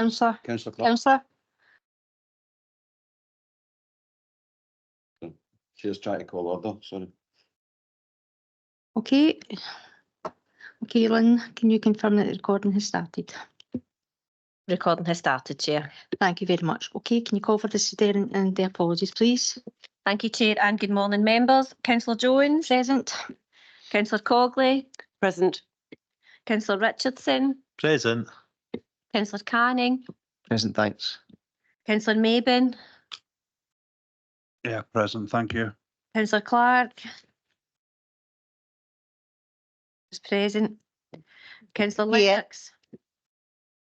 Councillor. Councillor Clark. Councillor. Chair's trying to call order, sorry. Okay. Okay, Lynn, can you confirm that the recording has started? Recording has started, Chair. Thank you very much. Okay, can you call for the swearing and the apologies, please? Thank you, Chair, and good morning, members. Councillor Jones. Present. Councillor Cogley. Present. Councillor Richardson. Present. Councillor Canning. Present, thanks. Councillor Mabin. Yeah, present, thank you. Councillor Clark. Is present. Councillor Here. Lennox.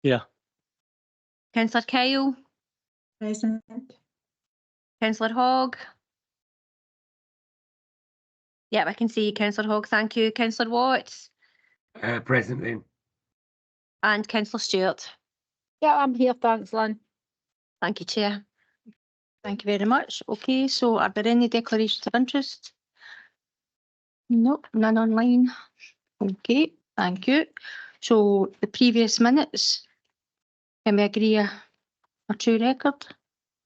Yeah. Councillor Kyle. Present. Councillor Hogg. Yep, I can see you, Councillor Hogg. Thank you. Councillor Watts. Present then. And Councillor Stewart. Yeah, I'm here, thanks, Lynn. Thank you, Chair. Thank you very much. Okay, so are there any declarations of interest? Nope, none online. Okay, thank you. So the previous minutes, can we agree a true record?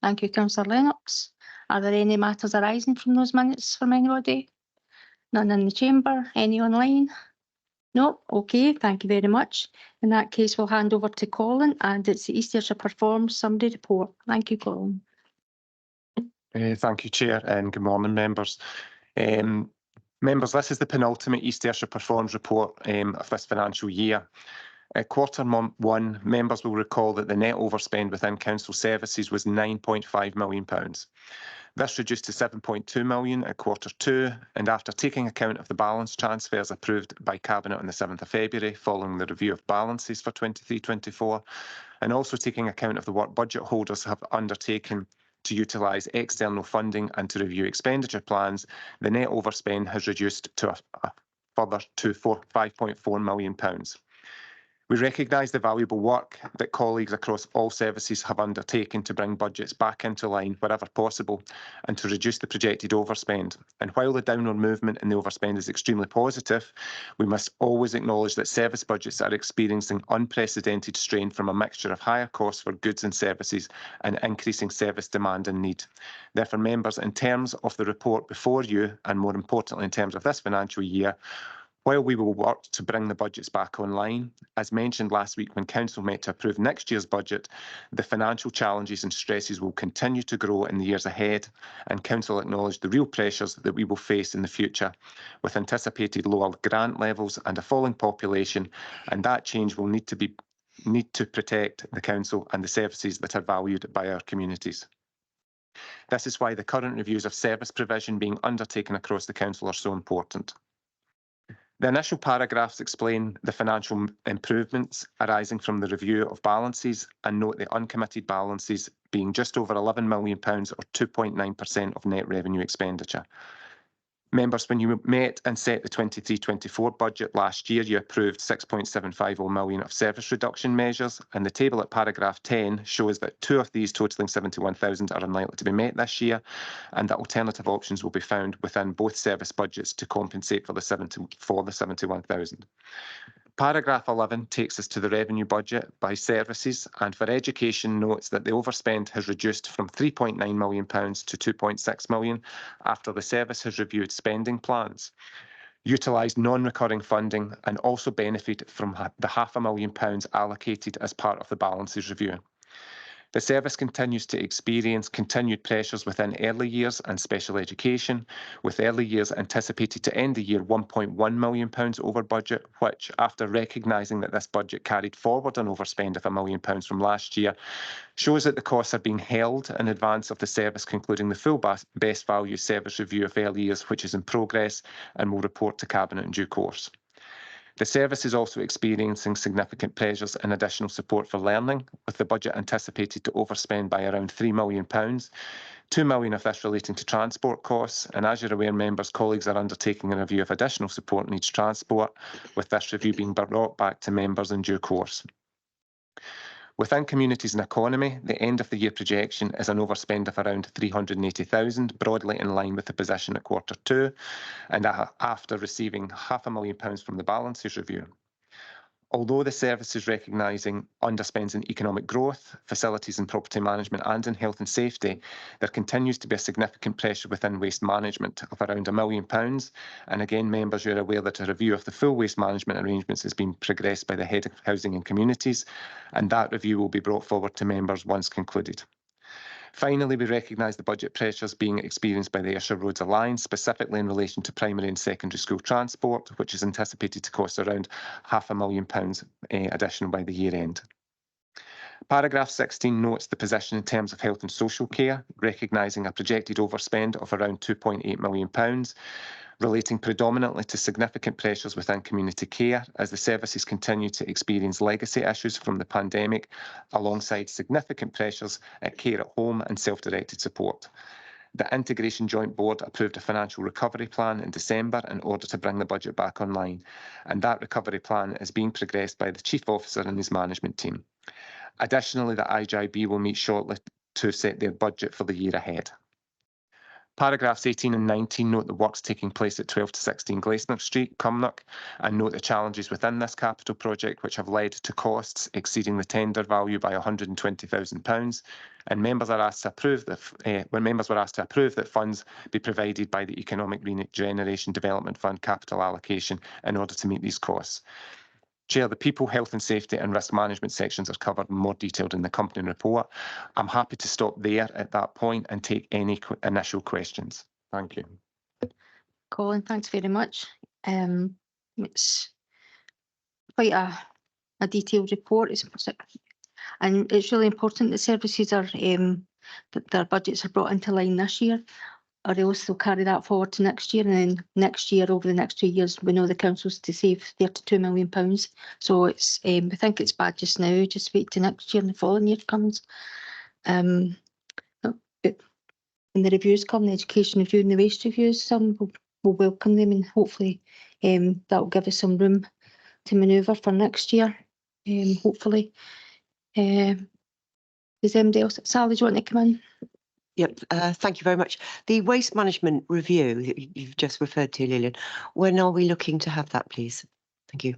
Thank you, Councillor Lennox. Are there any matters arising from those minutes from anybody? None in the chamber? Any online? No? Okay, thank you very much. In that case, we'll hand over to Colin, and it's the East Ayrshire Performs Summary Report. Thank you, Colin. Thank you, Chair, and good morning, members. Members, this is the penultimate East Ayrshire Performs report of this financial year. Quarter one, members will recall that the net overspend within council services was £9.5 million. This reduced to £7.2 million at quarter two, and after taking account of the balance transfers approved by Cabinet on the 7th of February following the review of balances for 23-24, and also taking account of the work budget holders have undertaken to utilise external funding and to review expenditure plans, the net overspend has reduced to a further to £5.4 million. We recognise the valuable work that colleagues across all services have undertaken to bring budgets back into line wherever possible and to reduce the projected overspend. And while the downward movement in the overspend is extremely positive, we must always acknowledge that service budgets are experiencing unprecedented strain from a mixture of higher costs for goods and services and increasing service demand and need. Therefore, members, in terms of the report before you, and more importantly in terms of this financial year, while we will work to bring the budgets back online, as mentioned last week when Council met to approve next year's budget, the financial challenges and stresses will continue to grow in the years ahead, and Council acknowledged the real pressures that we will face in the future, with anticipated lower grant levels and a falling population, and that change will need to protect the Council and the services that are valued by our communities. This is why the current reviews of service provision being undertaken across the Council are so important. The initial paragraphs explain the financial improvements arising from the review of balances and note the uncommitted balances being just over £11 million or 2.9% of net revenue expenditure. Members, when you met and set the 23-24 budget last year, you approved £6.750 million of service reduction measures, and the table at paragraph 10 shows that 2 of these totalling £71,000 are unlikely to be met this year, and that alternative options will be found within both service budgets to compensate for the £71,000. Paragraph 11 takes us to the revenue budget by services, and for education notes that the overspend has reduced from £3.9 million to £2.6 million after the service has reviewed spending plans, utilised non-recurring funding and also benefited from the £500,000 allocated as part of the balances review. The service continues to experience continued pressures within early years and special education, with early years anticipated to end the year £1.1 million over budget, which, after recognising that this budget carried forward an overspend of £1 million from last year, shows that the costs are being held in advance of the service concluding the full best value service review of early years, which is in progress and will report to Cabinet in due course. The service is also experiencing significant pressures and additional support for learning, with the budget anticipated to overspend by around £3 million, £2 million of this relating to transport costs, and as you're aware, members, colleagues are undertaking a review of additional support needs transport, with this review being brought back to members in due course. Within communities and economy, the end of the year projection is an overspend of around £380,000, broadly in line with the position at quarter two, and after receiving £500,000 from the balances review. Although the service is recognising underspends in economic growth, facilities and property management and in health and safety, there continues to be a significant pressure within waste management of around £1 million. And again, members, you're aware that a review of the full waste management arrangements has been progressed by the Head of Housing and Communities, and that review will be brought forward to members once concluded. Finally, we recognise the budget pressures being experienced by the Ayrshire Roads Alliance, specifically in relation to primary and secondary school transport, which is anticipated to cost around £500,000 additional by the year end. Paragraph 16 notes the position in terms of health and social care, recognising a projected overspend of around £2.8 million, relating predominantly to significant pressures within community care as the services continue to experience legacy issues from the pandemic, alongside significant pressures at care at home and self-directed support. The Integration Joint Board approved a financial recovery plan in December in order to bring the budget back online, and that recovery plan is being progressed by the Chief Officer and his management team. Additionally, the IJB will meet shortly to set their budget for the year ahead. Paragraphs 18 and 19 note the works taking place at 12 to 16 Glesner Street, Cumnock, and note the challenges within this capital project which have led to costs exceeding the tender value by £120,000. And members are asked to approve when members were asked to approve that funds be provided by the Economic Regeneration Development Fund capital allocation in order to meet these costs. Chair, the People, Health and Safety and Risk Management sections are covered more detailed in the company report. I'm happy to stop there at that point and take any initial questions. Thank you. Colin, thanks very much. It's quite a detailed report, and it's really important that services are that their budgets are brought into line this year, or else they'll carry that forward to next year, and then next year, over the next 2 years, we know the council's to save £32 million. So it's I think it's bad just now. Just wait to next year and the following year comes. When the reviews come, the education review and the waste reviews, some will welcome them, and hopefully that will give us some room to manoeuvre for next year. Hopefully. Does anybody else? Sally, do you want to come in? Yep, thank you very much. The waste management review that you've just referred to, Lillian, when are we looking to have that, please? Thank you.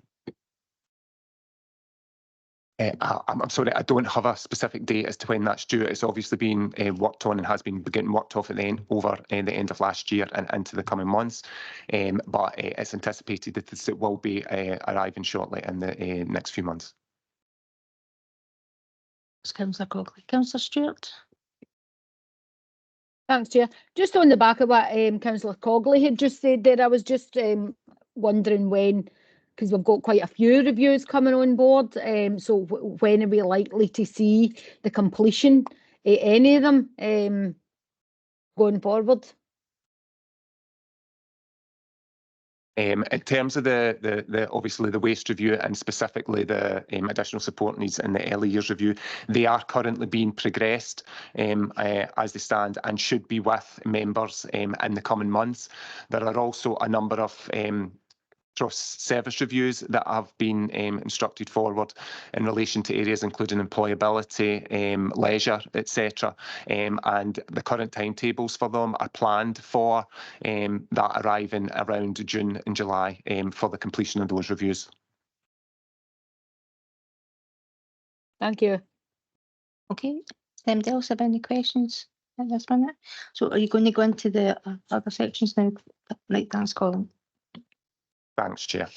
I'm sorry, I don't have a specific date as to when that's due. It's obviously been worked on and has been getting worked off at the end over the end of last year and into the coming months. But it's anticipated that it will be arriving shortly in the next few months. Councillor Cogley. Councillor Stewart. Thanks, Chair. Just on the back of what Councillor Cogley had just said there, I was just wondering when, because we've got quite a few reviews coming on board, so when are we likely to see the completion of any of them going forward? In terms of the obviously the waste review and specifically the additional support needs in the early years review, they are currently being progressed as they stand and should be with members in the coming months. There are also a number of service reviews that have been instructed forward in relation to areas including employability, leisure, etc. And the current timetables for them are planned for that arriving around June and July for the completion of those reviews. Thank you. Okay. Does anybody else have any questions at this minute? So are you going to go into the other sections now? Right, thanks, Colin. Thanks, Chair.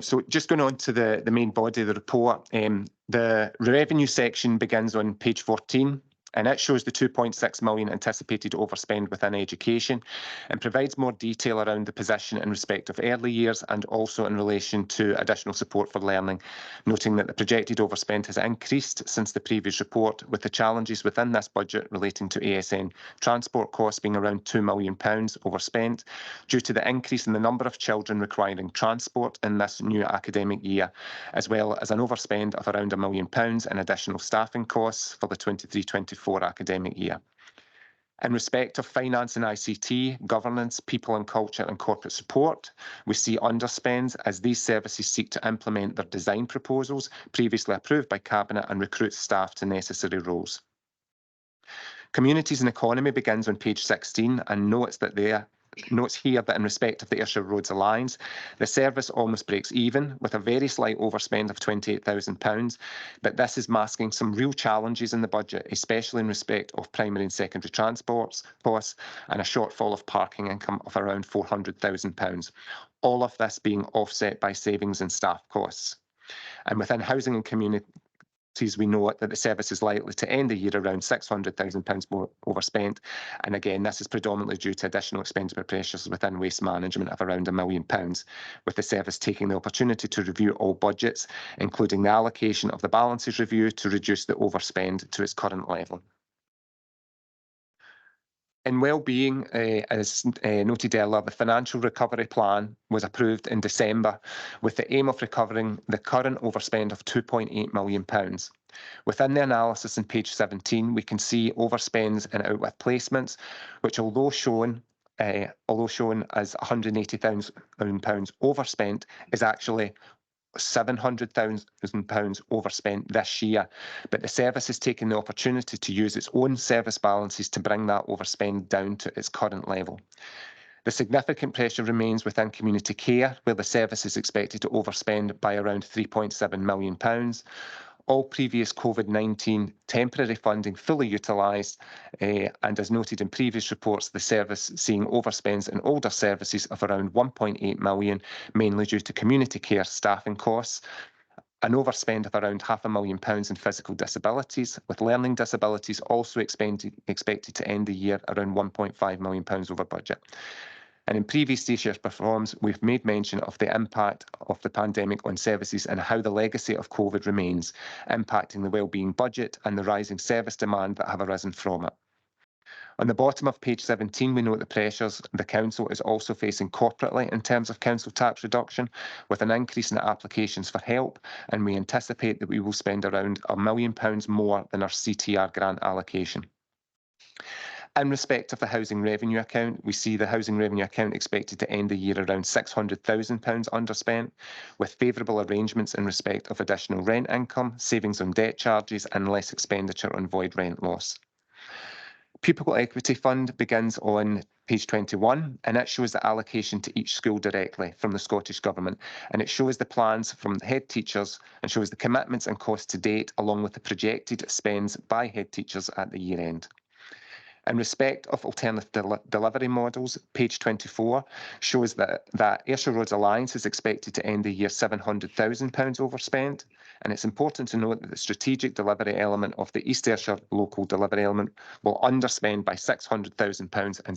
So just going on to the main body of the report, the revenue section begins on page 14. And it shows the £2.6 million anticipated overspend within education and provides more detail around the position in respect of early years and also in relation to additional support for learning, noting that the projected overspend has increased since the previous report, with the challenges within this budget relating to ASN transport costs being around £2 million overspent due to the increase in the number of children requiring transport in this new academic year, as well as an overspend of around £1 million in additional staffing costs for the 23-24 academic year. In respect of finance and ICT, governance, people and culture and corporate support, we see underspends as these services seek to implement their design proposals previously approved by Cabinet and recruit staff to necessary roles. Communities and economy begins on page 16 and notes that there notes here that in respect of the Ayrshire Roads Alliance, the service almost breaks even with a very slight overspend of £28,000, but this is masking some real challenges in the budget, especially in respect of primary and secondary transport costs and a shortfall of parking income of around £400,000. All of this being offset by savings in staff costs. And within housing and community, we note that the service is likely to end the year around £600,000 more overspent. And again, this is predominantly due to additional expenditure pressures within waste management of around £1 million, with the service taking the opportunity to review all budgets, including the allocation of the balances review to reduce the overspend to its current level. In wellbeing, as noted earlier, the financial recovery plan was approved in December with the aim of recovering the current overspend of £2.8 million. Within the analysis on page 17, we can see overspends in out with placements, which although shown as £180,000 overspent, is actually £700,000 overspent this year, but the service has taken the opportunity to use its own service balances to bring that overspend down to its current level. The significant pressure remains within community care, where the service is expected to overspend by around £3.7 million. All previous COVID-19 temporary funding fully utilised, and as noted in previous reports, the service seeing overspends in older services of around £1.8 million, mainly due to community care staffing costs, an overspend of around £500,000 in physical disabilities, with learning disabilities also expected to end the year around £1.5 million over budget. And in previous year's performance, we've made mention of the impact of the pandemic on services and how the legacy of COVID remains, impacting the wellbeing budget and the rising service demand that have arisen from it. On the bottom of page 17, we note the pressures the council is also facing corporately in terms of council tax reduction, with an increase in applications for help, and we anticipate that we will spend around £1 million more than our CTR grant allocation. In respect of the housing revenue account, we see the housing revenue account expected to end the year around £600,000 underspent, with favourable arrangements in respect of additional rent income, savings on debt charges and less expenditure on void rent loss. Pupil Equity Fund begins on page 21, and it shows the allocation to each school directly from the Scottish Government, and it shows the plans from the head teachers and shows the commitments and costs to date, along with the projected spends by head teachers at the year end. In respect of alternative delivery models, page 24 shows that Ayrshire Roads Alliance is expected to end the year £700,000 overspent, and it's important to note that the strategic delivery element of the East Ayrshire local delivery element will underspend by £600,000 and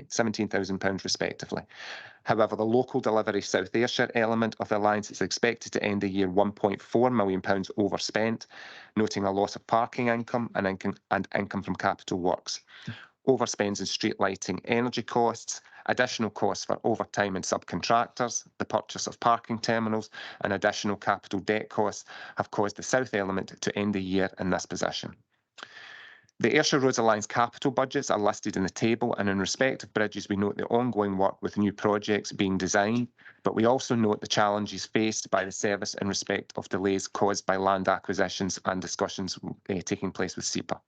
£17,000 respectively. However, the local delivery South Ayrshire element of the Alliance is expected to end the year £1.4 million overspent, noting a loss of parking income and income from capital works, overspends in street lighting, energy costs, additional costs for overtime and subcontractors, the purchase of parking terminals, and additional capital debt costs have caused the South element to end the year in this position. The Ayrshire Roads Alliance capital budgets are listed in the table, and in respect of bridges, we note the ongoing work with new projects being designed, but we also note the challenges faced by the service in respect of delays caused by land acquisitions and discussions taking place with SEPA.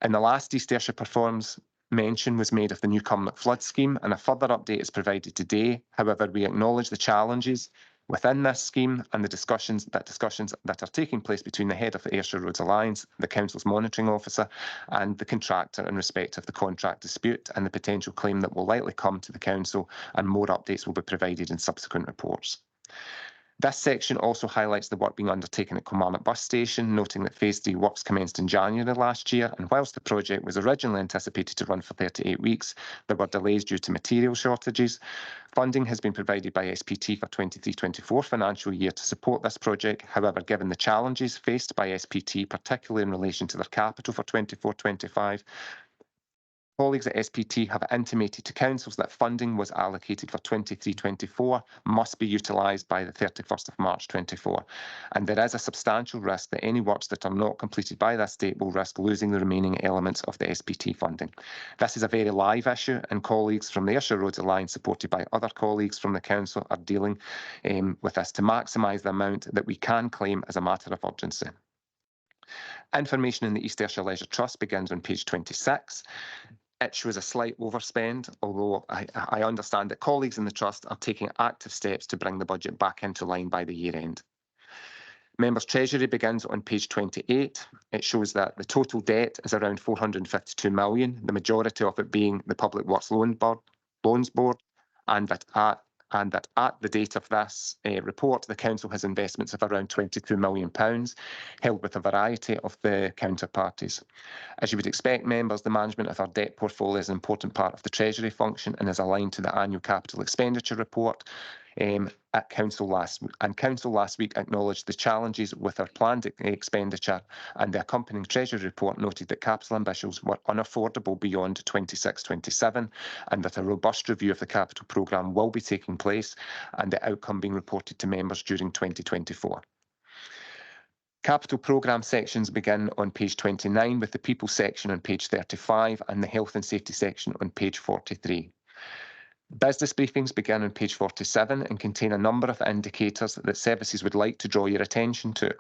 In the last East Ayrshire performance, mention was made of the new Cumnock flood scheme, and a further update is provided today. However, we acknowledge the challenges within this scheme and the discussions that are taking place between the head of the Ayrshire Roads Alliance, the council's monitoring officer, and the contractor in respect of the contract dispute and the potential claim that will likely come to the council, and more updates will be provided in subsequent reports. This section also highlights the work being undertaken at Kilmarnock Bus Station, noting that Phase 3 works commenced in January last year, and whilst the project was originally anticipated to run for 38 weeks, there were delays due to material shortages. Funding has been provided by SPT for 23-24 financial year to support this project. However, given the challenges faced by SPT, particularly in relation to their capital for 24-25, colleagues at SPT have intimated to councils that funding was allocated for 23-24 must be utilised by the 31st of March 24, and there is a substantial risk that any works that are not completed by this date will risk losing the remaining elements of the SPT funding. This is a very live issue, and colleagues from the Ayrshire Roads Alliance, supported by other colleagues from the council, are dealing with this to maximise the amount that we can claim as a matter of urgency. Information in the East Ayrshire Leisure Trust begins on page 26. It shows a slight overspend, although I understand that colleagues in the Trust are taking active steps to bring the budget back into line by the year end. Members' Treasury begins on page 28. It shows that the total debt is around 452 million, the majority of it being the Public Works Loans Board, and that at the date of this report, the Council has investments of around £22 million, held with a variety of the counterparties. As you would expect, members, the management of our debt portfolio is an important part of the Treasury function and is aligned to the annual capital expenditure report. At Council last week acknowledged the challenges with our planned expenditure, and the accompanying Treasury report noted that capital ambitions were unaffordable beyond 26-27, and that a robust review of the capital programme will be taking place, and the outcome being reported to members during 2024. Capital programme sections begin on page 29, with the People section on page 35 and the Health and Safety section on page 43. Business briefings begin on page 47 and contain a number of indicators that services would like to draw your attention to.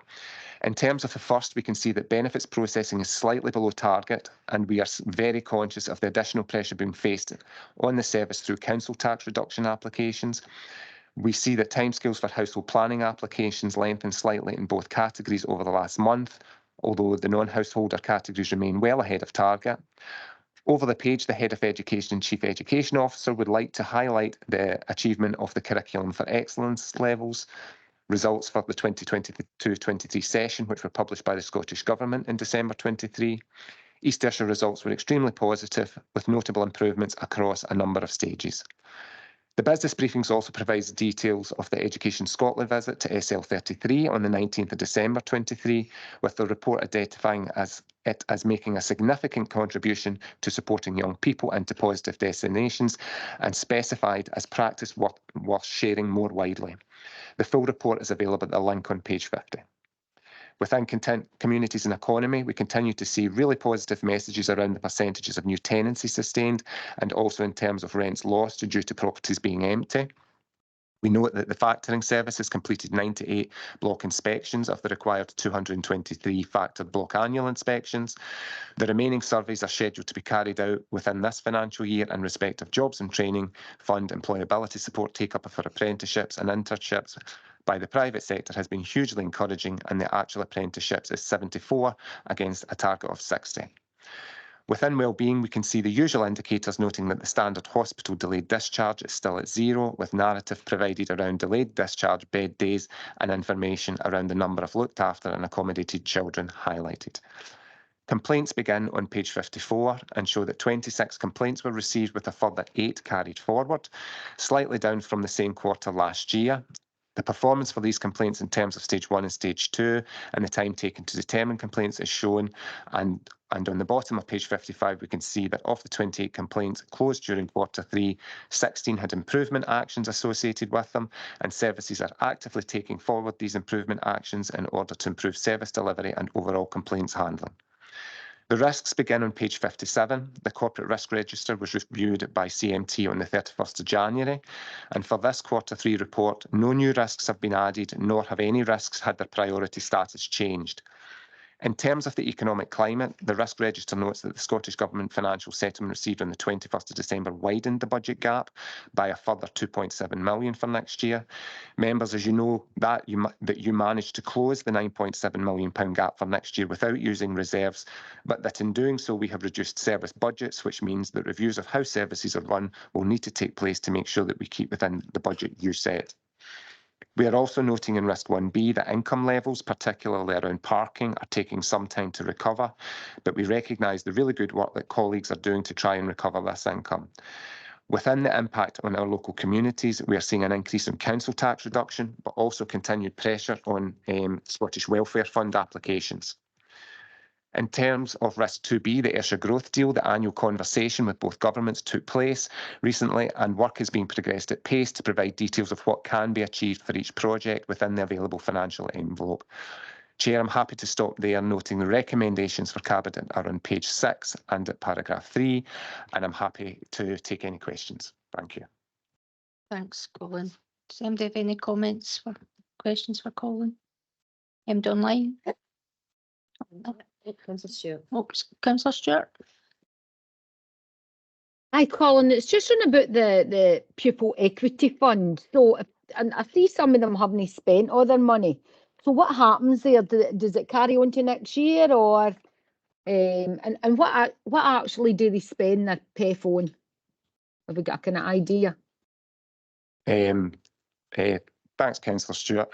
In terms of the first, we can see that benefits processing is slightly below target, and we are very conscious of the additional pressure being faced on the service through council tax reduction applications. We see that timescales for household planning applications lengthened slightly in both categories over the last month, although the non-householder categories remain well ahead of target. Over the page, the Head of Education and Chief Education Officer would like to highlight the achievement of the Curriculum for Excellence levels results for the 2022-23 session, which were published by the Scottish Government in December 23. East Ayrshire results were extremely positive, with notable improvements across a number of stages. The business briefings also provides details of the Education Scotland visit to SL33 on the 19th of December 23, with the report identifying it as making a significant contribution to supporting young people into positive destinations, and specified as practice worth sharing more widely. The full report is available at the link on page 50. Within communities and economy, we continue to see really positive messages around the percentages of new tenancy sustained, and also in terms of rents lost due to properties being empty. We note that the factoring service has completed 98 block inspections of the required 223 factored block annual inspections. The remaining surveys are scheduled to be carried out within this financial year in respect of jobs and training, fund employability support, take-up of apprenticeships and internships by the private sector has been hugely encouraging, and the actual apprenticeships is 74 against a target of 60. Within wellbeing, we can see the usual indicators noting that the standard hospital delayed discharge is still at 0, with narrative provided around delayed discharge bed days and information around the number of looked after and accommodated children highlighted. Complaints begin on page 54 and show that 26 complaints were received, with a further 8 carried forward, slightly down from the same quarter last year. The performance for these complaints in terms of stage 1 and stage 2 and the time taken to determine complaints is shown, and on the bottom of page 55 we can see that of the 28 complaints closed during quarter 3, 16 had improvement actions associated with them, and services are actively taking forward these improvement actions in order to improve service delivery and overall complaints handling. The risks begin on page 57. The Corporate Risk Register was reviewed by CMT on the 31st of January, and for this quarter 3 report, no new risks have been added, nor have any risks had their priority status changed. In terms of the economic climate, the Risk Register notes that the Scottish Government financial settlement received on the 21st of December widened the budget gap by a further £2.7 million for next year. Members, as you know, that you managed to close the £9.7 million gap for next year without using reserves, but that in doing so we have reduced service budgets, which means that reviews of how services are run will need to take place to make sure that we keep within the budget you set. We are also noting in Risk 1B that income levels, particularly around parking, are taking some time to recover, but we recognise the really good work that colleagues are doing to try and recover this income. Within the impact on our local communities, we are seeing an increase in council tax reduction, but also continued pressure on Scottish Welfare Fund applications. In terms of Risk 2B, the Ayrshire Growth Deal, the annual conversation with both governments took place recently, and work is being progressed at pace to provide details of what can be achieved for each project within the available financial envelope. Chair, I'm happy to stop there, noting the recommendations for Cabinet are on page 6 and at paragraph 3, and I'm happy to take any questions. Thank you. Thanks, Colin. Does anybody have any comments or questions for Colin? Anybody online? Councillor Stewart. Oh, Councillor Stewart. Hi, Colin. It's just on about the pupil equity fund. So, and I see some of them haven't spent all their money. So, what happens there? Does it carry on to next year, or and what actually do they spend their PEF on? Have we got a kind of idea? Thanks, Councillor Stewart.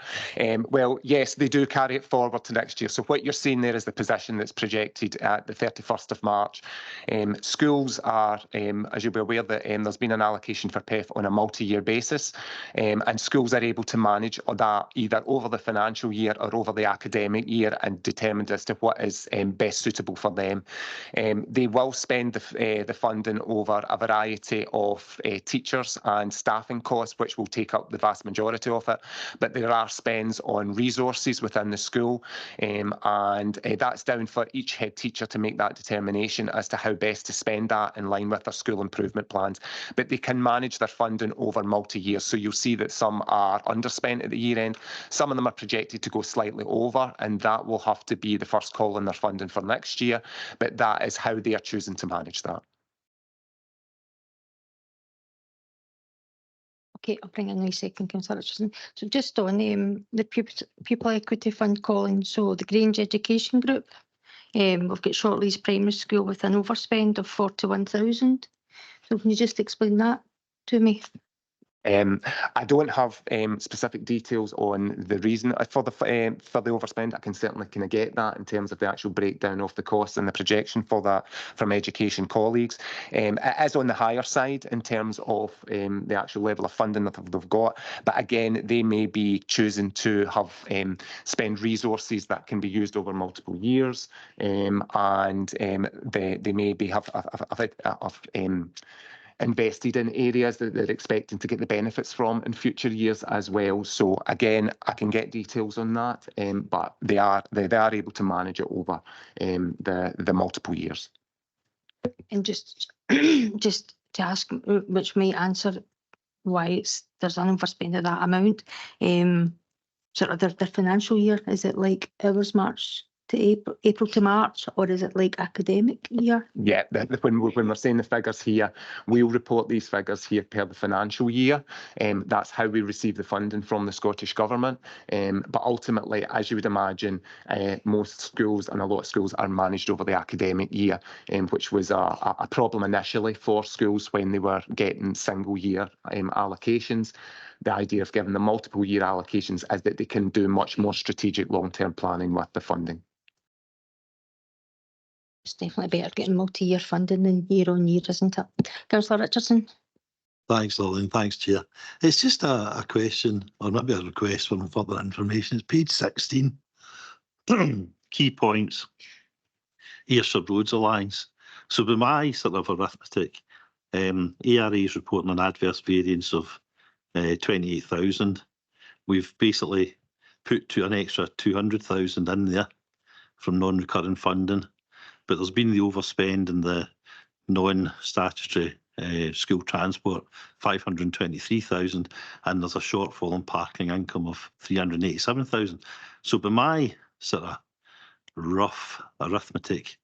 Well, yes, they do carry it forward to next year. So what you're seeing there is the position that's projected at the 31st of March. Schools are, as you'll be aware, that there's been an allocation for PEF on a multi-year basis, and schools are able to manage that either over the financial year or over the academic year and determined as to what is best suitable for them. They will spend the funding over a variety of teachers and staffing costs, which will take up the vast majority of it. But there are spends on resources within the school, and that's down for each head teacher to make that determination as to how best to spend that in line with their school improvement plans. But they can manage their funding over multi-years. So you'll see that some are underspent at the year end, some of them are projected to go slightly over, and that will have to be the first call in their funding for next year. But that is how they are choosing to manage that. Okay, I'll bring in a second, Councillor Richardson. So just on the pupil equity fund, Colin, so the Grange Education Group, we've got Shortleys Primary School with an overspend of 41,000. So can you just explain that to me? I don't have specific details on the reason for the overspend. I can certainly kind of get that in terms of the actual breakdown of the costs and the projection for that from education colleagues. It is on the higher side in terms of the actual level of funding that they've got, but again, they may be choosing to have spend resources that can be used over multiple years, and they maybe have invested in areas that they're expecting to get the benefits from in future years as well. So again, I can get details on that, but they are able to manage it over the multiple years. And just just to ask, which may answer why there's an overspend of that amount. Sort of their financial year, is it like ours March to April to March, or is it like academic year? Yeah, when we're saying the figures here, we'll report these figures here per the financial year. That's how we receive the funding from the Scottish Government. But ultimately, as you would imagine, most schools and a lot of schools are managed over the academic year, which was a problem initially for schools when they were getting single year allocations. The idea of giving them multiple year allocations is that they can do much more strategic long-term planning with the funding. It's definitely better getting multi-year funding than year on year, isn't it? Councillor Richardson. Thanks, Lillian. Thanks, Chair. It's just a question, or maybe a request for further information. It's page 16. Key points. Ayrshire Roads Alliance. So by my sort of arithmetic, ARA is reporting an adverse variance of 28,000. We've basically put to an extra 200,000 in there from non-recurring funding, but there's been the overspend in the non-statutory school transport, 523,000, and there's a shortfall in parking income of 387,000. So by my sort of rough arithmetic,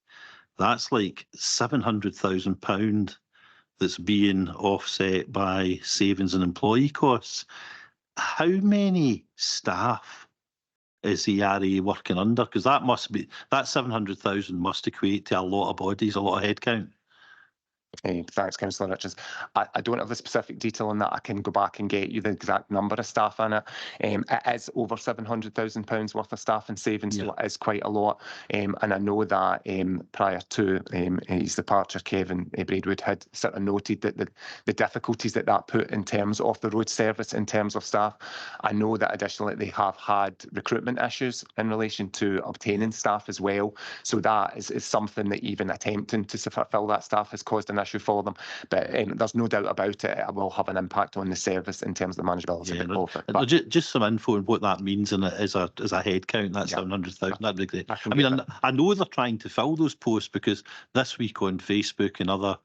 that's like £700,000 that's being offset by savings and employee costs. How many staff is the RA working under? Because that 700,000 must equate to a lot of bodies, a lot of headcount. Thanks, Councillor Richards. I don't have the specific detail on that. I can go back and get you the exact number of staff in it. It is over £700,000 worth of staff and savings, so it is quite a lot. And I know that prior to his departure, Kevin Braidwood had sort of noted that the difficulties that put in terms of the road service, in terms of staff. I know that additionally they have had recruitment issues in relation to obtaining staff as well. So that is something that even attempting to fulfil that staff has caused an issue for them, but there's no doubt about it. It will have an impact on the service in terms of the manageability of it. But just some info on what that means in it as a head count. That's 700,000. That'd be great. I mean, I know they're trying to fill those posts because this week on Facebook and other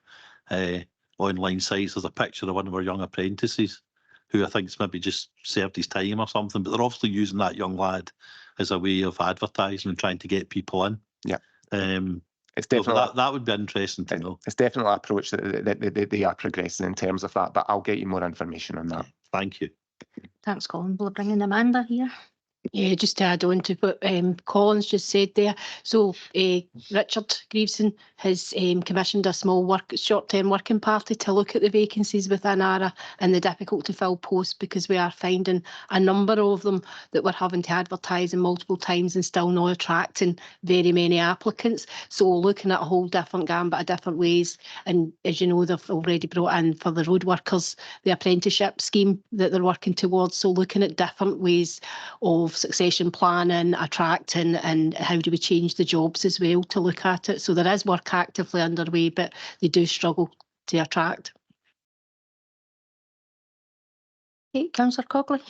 online sites, there's a picture of one of our young apprentices who I think's maybe just served his time or something. But they're obviously using that young lad as a way of advertising and trying to get people in. Yeah. It's So definitely that would be interesting to know. it's definitely an approach that they are progressing in terms of that, but I'll get you more information on that. Thank you. Thanks, Colin. We'll bring in Amanda here. Yeah, just to add on to what Colin's just said there. So Richard Greaveson has commissioned a small short-term working party to look at the vacancies within ARA and the difficult to fill posts, because we are finding a number of them that we're having to advertise in multiple times and still not attracting very many applicants. So looking at a whole different gambit of different ways. And as you know, they've already brought in for the road workers the apprenticeship scheme that they're working towards. So looking at different ways of succession planning, attracting, and how do we change the jobs as well to look at it. So there is work actively underway, but they do struggle to attract. Okay, Councillor Cogley.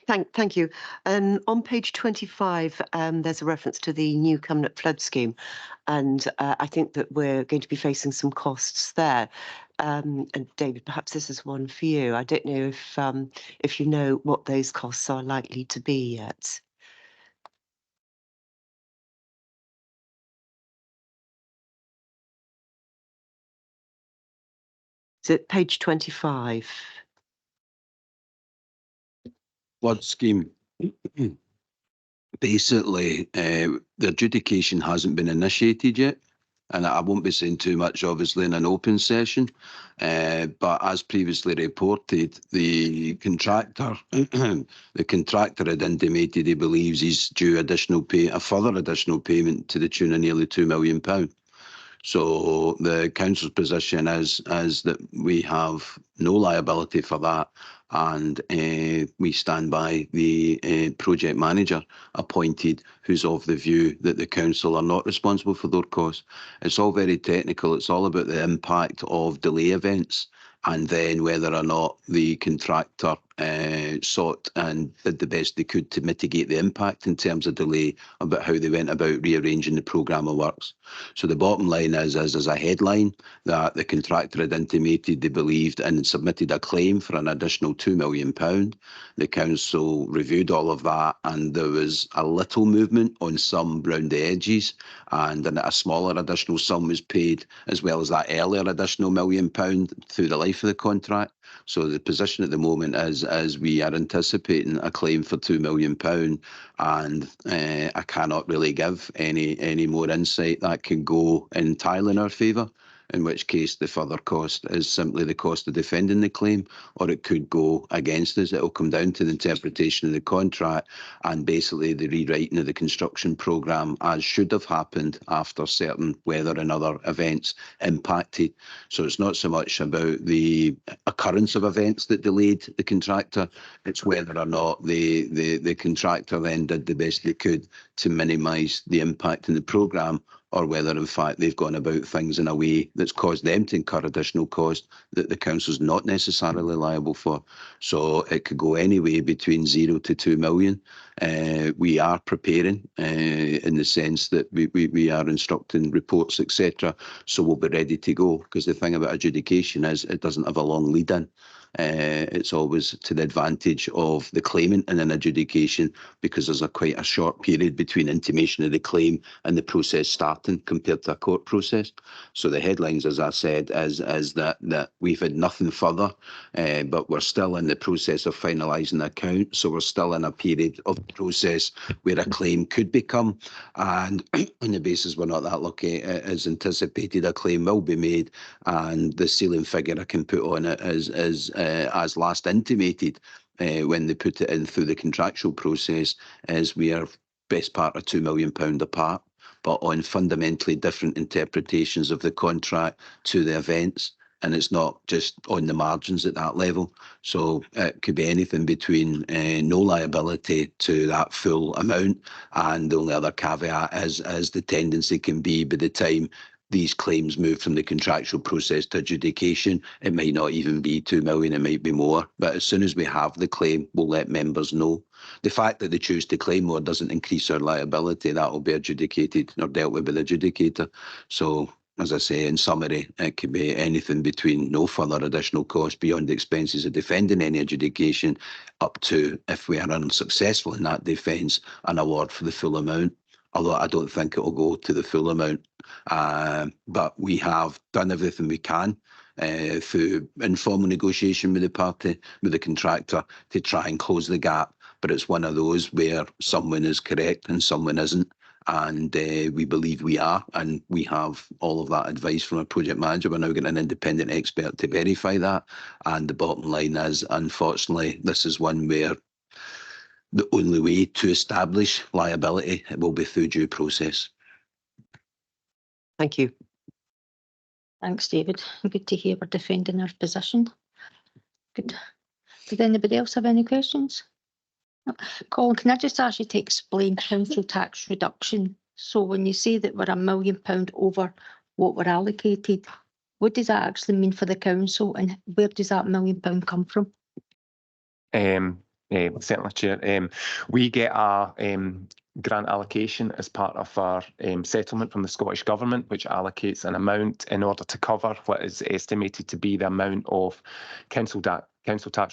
Thank you. On page 25, there's a reference to the new Cumnock flood scheme, and I think that we're going to be facing some costs there. And David, perhaps this is one for you. I don't know if you know what those costs are likely to be yet. Is it page 25? Flood scheme. Basically, the adjudication hasn't been initiated yet, and I won't be saying too much, obviously, in an open session. But as previously reported, the contractor, had intimated he believes he's due a further additional payment to the tune of nearly £2 million. So the council's position is that we have no liability for that, and we stand by the project manager appointed, who's of the view that the council are not responsible for their costs. It's all very technical. It's all about the impact of delay events, and then whether or not the contractor sought and did the best they could to mitigate the impact in terms of delay, about how they went about rearranging the programme of works. So the bottom line is as a headline, that the contractor had intimated they believed and submitted a claim for an additional £2 million. The council reviewed all of that, and there was a little movement on some round the edges, and then a smaller additional sum was paid, as well as that earlier additional £1 million through the life of the contract. So the position at the moment is, as we are anticipating a claim for £2 million, and I cannot really give any more insight that can go entirely in our favour, in which case the further cost is simply the cost of defending the claim, or it could go against us. It will come down to the interpretation of the contract and basically the rewriting of the construction programme, as should have happened after certain weather and other events impacted. So it's not so much about the occurrence of events that delayed the contractor, it's whether or not the contractor then did the best they could to minimise the impact in the programme, or whether in fact they've gone about things in a way that's caused them to incur additional cost that the council's not necessarily liable for. So it could go anywhere between 0 to 2 million. We are preparing in the sense that we are instructing reports, etc. So we'll be ready to go, because the thing about adjudication is it doesn't have a long lead in. It's always to the advantage of the claimant in an adjudication, because there's quite a short period between intimation of the claim and the process starting compared to a court process. So the headlines, as I said, is that we've had nothing further, but we're still in the process of finalising the account. So we're still in a period of the process where a claim could become, and on the basis we're not that lucky as anticipated, a claim will be made, and the ceiling figure I can put on it is as last intimated when they put it in through the contractual process, is we are best part of £2 million apart, but on fundamentally different interpretations of the contract to the events. And it's not just on the margins at that level. So it could be anything between no liability to that full amount. And the only other caveat is, as the tendency can be by the time these claims move from the contractual process to adjudication, it might not even be 2 million, it might be more. But as soon as we have the claim, we'll let members know. The fact that they choose to claim more doesn't increase our liability. That will be adjudicated or dealt with by the adjudicator. So, as I say, in summary, it could be anything between no further additional cost beyond the expenses of defending any adjudication, up to, if we are unsuccessful in that defence, an award for the full amount. although I don't think it will go to the full amount. But we have done everything we can through informal negotiation with the contractor, to try and close the gap. But it's one of those where someone is correct and someone isn't. And we believe we are, and we have all of that advice from our project manager. We're now getting an independent expert to verify that. And the bottom line is, unfortunately, this is one where the only way to establish liability will be through due process. Thank you. Thanks, David. Good to hear we're defending our position. Good. Did anybody else have any questions? No. Colin, can I just ask you to explain council tax reduction? So when you say that we're £1 million over what we're allocated, what does that actually mean for the council, and where does that £1 million come from? Certainly, Chair. We get a grant allocation as part of our settlement from the Scottish Government, which allocates an amount in order to cover what is estimated to be the amount of council tax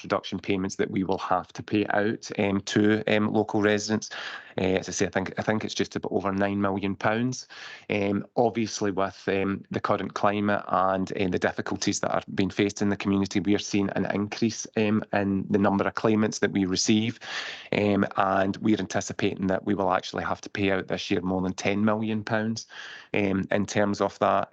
reduction payments that we will have to pay out to local residents. As I say, I think it's just about over £9 million. Obviously, with the current climate and the difficulties that are being faced in the community, we are seeing an increase in the number of claimants that we receive, and we're anticipating that we will actually have to pay out this year more than £10 million in terms of that.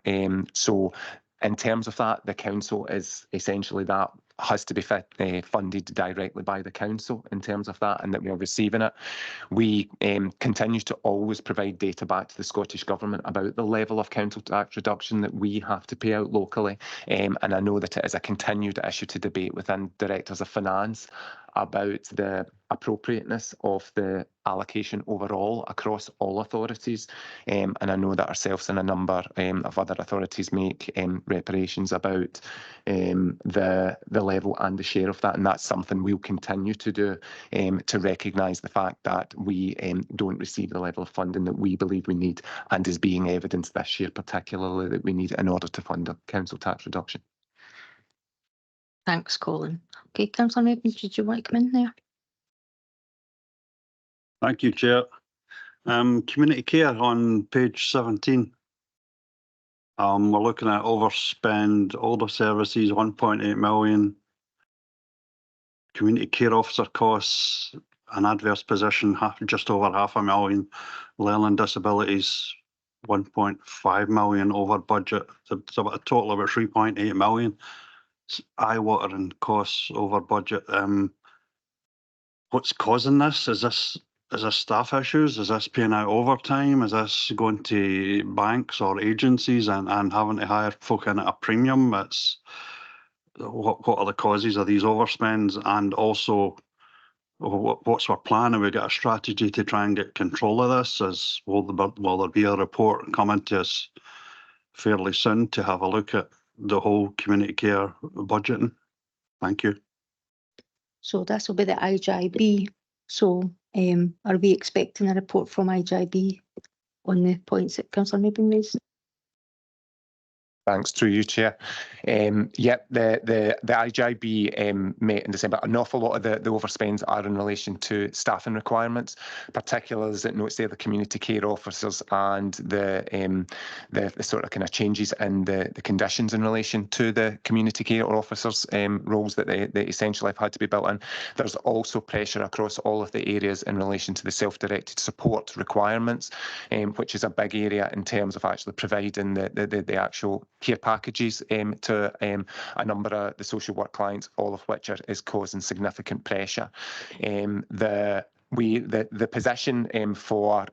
So in terms of that, the council is essentially that has to be funded directly by the council in terms of that, and that we are receiving it. We continue to always provide data back to the Scottish Government about the level of council tax reduction that we have to pay out locally, and I know that it is a continued issue to debate within Directors of Finance about the appropriateness of the allocation overall across all authorities, and I know that ourselves and a number of other authorities make reparations about the level and the share of that, and that's something we'll continue to do to recognise the fact that we don't receive the level of funding that we believe we need, and is being evidenced this year particularly that we need in order to fund a council tax reduction. Thanks, Colin. Okay, Councillor Mason, did you want to come in there? Thank you, Chair. Community care on page 17. We're looking at overspend, older services, 1.8 million. Community care officer costs, an adverse position, just over £500,000. Learning disabilities, 1.5 million over budget. So it's about a total of about 3.8 million. It's eye-watering costs over budget. What's causing this? Is this staff issues? Is this paying out overtime? Is this going to banks or agencies and having to hire folk in at a premium? It's what are the causes of these overspends? And also, what's our plan? Have we got a strategy to try and get control of this? Will there be a report coming to us fairly soon to have a look at the whole community care budgeting? Thank you. So this will be the IGB. So are we expecting a report from IGB on the points that Councillor Maben raised? Thanks, through you, Chair. Yep, the IGB met in December. An awful lot of the overspends are in relation to staffing requirements, particularly as it notes there the community care officers and the sort of kind of changes in the conditions in relation to the community care officers' roles that they essentially have had to be built in. There's also pressure across all of the areas in relation to the self-directed support requirements, which is a big area in terms of actually providing the actual care packages to a number of the social work clients, all of which is causing significant pressure. The position for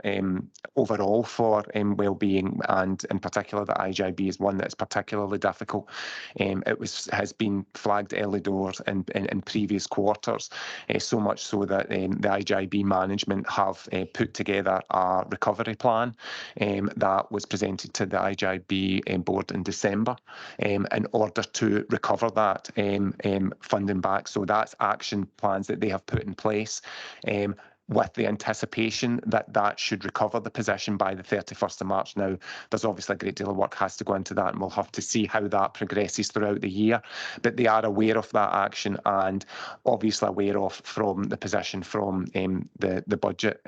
overall for wellbeing, and in particular the IGB, is one that is particularly difficult. It has been flagged early doors in previous quarters, so much so that the IGB management have put together a recovery plan that was presented to the IGB board in December in order to recover that funding back. So that's action plans that they have put in place. with the anticipation that that should recover the position by the 31st of March. Now, there's obviously a great deal of work has to go into that, and we'll have to see how that progresses throughout the year. But they are aware of that action and obviously aware of from the position from the budget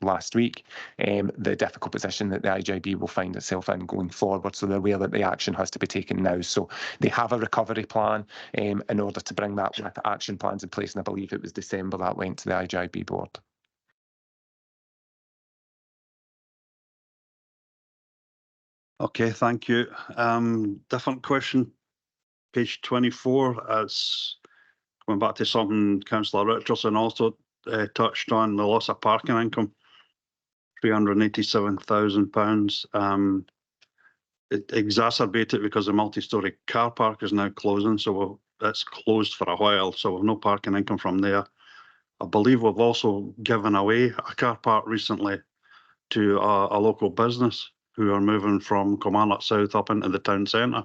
last week, the difficult position that the IJB will find itself in going forward. So they're aware that the action has to be taken now. So they have a recovery plan in order to bring that with action plans in place. And I believe it was December that went to the IJB board. Okay, thank you. Different question. Page 24, it's going back to something Councillor Richardson also touched on, the loss of parking income, £387,000. It exacerbated because the multi-storey car park is now closing, so it's closed for a while, so we've no parking income from there. I believe we've also given away a car park recently to a local business who are moving from Kilmarnock South up into the town centre.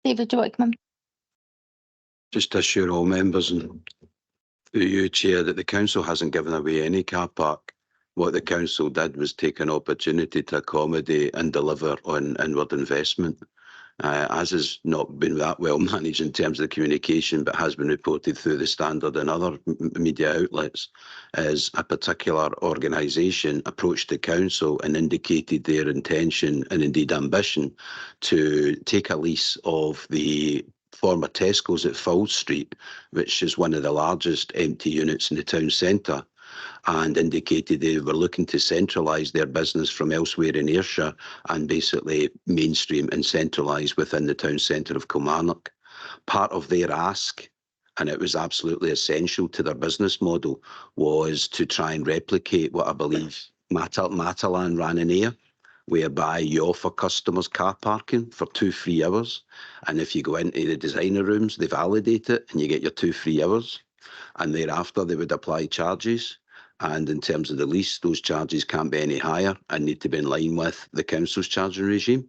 David, do you want to come in? Just to assure all members and through you, Chair, that the council hasn't given away any car park. What the council did was take an opportunity to accommodate and deliver on inward investment. As has not been that well managed in terms of the communication, but has been reported through the Standard and other media outlets, as a particular organisation approached the council and indicated their intention and indeed ambition to take a lease of the former Tesco's at Fould Street, which is one of the largest empty units in the town centre, and indicated they were looking to centralise their business from elsewhere in Ayrshire and basically mainstream and centralise within the town centre of Kilmarnock. Part of their ask, and it was absolutely essential to their business model, was to try and replicate what I believe Matalan ran in Ayr, whereby you offer customers car parking for 2 free hours. And if you go into the designer rooms, they validate it and you get your 2 free hours. And thereafter, they would apply charges. And in terms of the lease, those charges can't be any higher and need to be in line with the council's charging regime.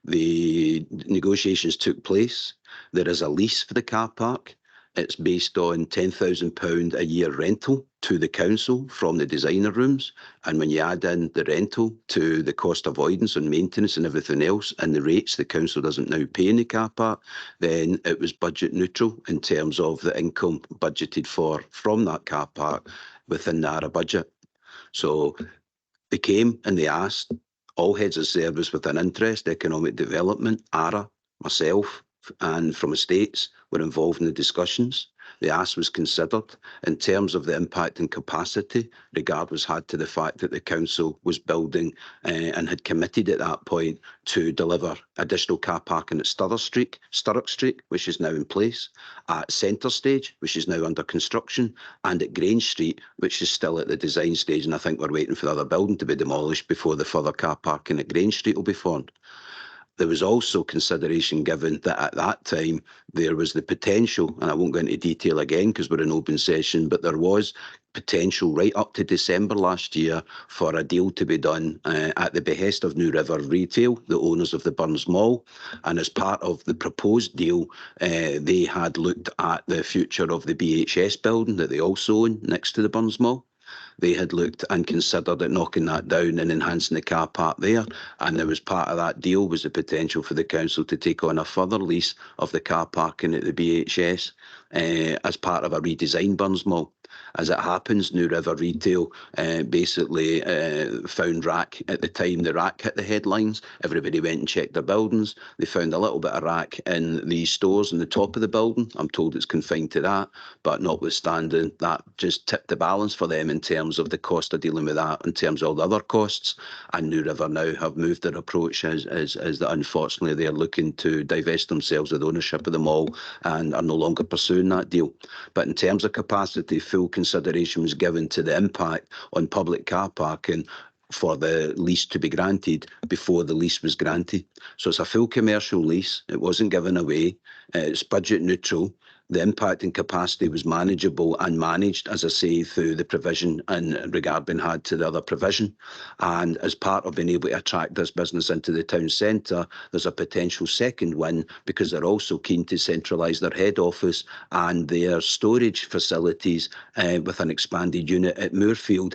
The negotiations took place. There is a lease for the car park. It's based on £10,000 a year rental to the council from the designer rooms. And when you add in the rental to the cost avoidance and maintenance and everything else and the rates the council doesn't now pay in the car park, then it was budget neutral in terms of the income budgeted for from that car park within the ARA budget. So they came and they asked all heads of service with an interest, economic development, ARA, myself, and from estates were involved in the discussions. The ask was considered in terms of the impact and capacity. Regard was had to the fact that the council was building and had committed at that point to deliver additional car parking at Sturrock Street, which is now in place, at Centre Stage, which is now under construction, and at Grange Street, which is still at the design stage. And I think we're waiting for the other building to be demolished before the further car parking at Grange Street will be formed. There was also consideration given that at that time there was the potential, and I won't go into detail again because we're in open session, but there was potential right up to December last year for a deal to be done at the behest of New River Retail, the owners of the Burns Mall. And as part of the proposed deal, they had looked at the future of the BHS building that they also own next to the Burns Mall. They had looked and considered at knocking that down and enhancing the car park there. And there was part of that deal was the potential for the council to take on a further lease of the car parking at the BHS as part of a redesigned Burns Mall. As it happens, New River Retail basically found rack at the time the rack hit the headlines. Everybody went and checked their buildings. They found a little bit of rack in the stores in the top of the building. I'm told it's confined to that, but notwithstanding, that just tipped the balance for them in terms of the cost of dealing with that, in terms of all the other costs. And New River now have moved their approach as that unfortunately they're looking to divest themselves of the ownership of the mall and are no longer pursuing that deal. But in terms of capacity, full consideration was given to the impact on public car parking for the lease to be granted before the lease was granted. So it's a full commercial lease. It wasn't given away. It's budget neutral. The impact and capacity was manageable and managed, as I say, through the provision and regard being had to the other provision. And as part of being able to attract this business into the town centre, there's a potential second win because they're also keen to centralise their head office and their storage facilities with an expanded unit at Moorfield,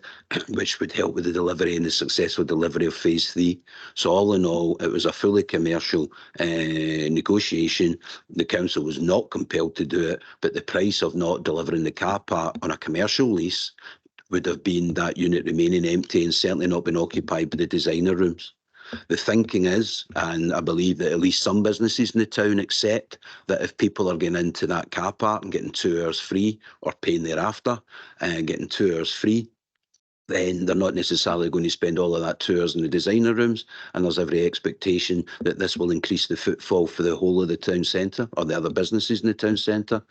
which would help with the delivery and the successful delivery of phase 3. So all in all, it was a fully commercial negotiation. The council was not compelled to do it, but the price of not delivering the car park on a commercial lease would have been that unit remaining empty and certainly not been occupied by the designer rooms. The thinking is, and I believe that at least some businesses in the town accept, that if people are getting into that car park and getting 2 hours free or paying thereafter and getting 2 hours free, then they're not necessarily going to spend all of that 2 hours in the designer rooms, and there's every expectation that this will increase the footfall for the whole of the town centre or the other businesses in the town centre.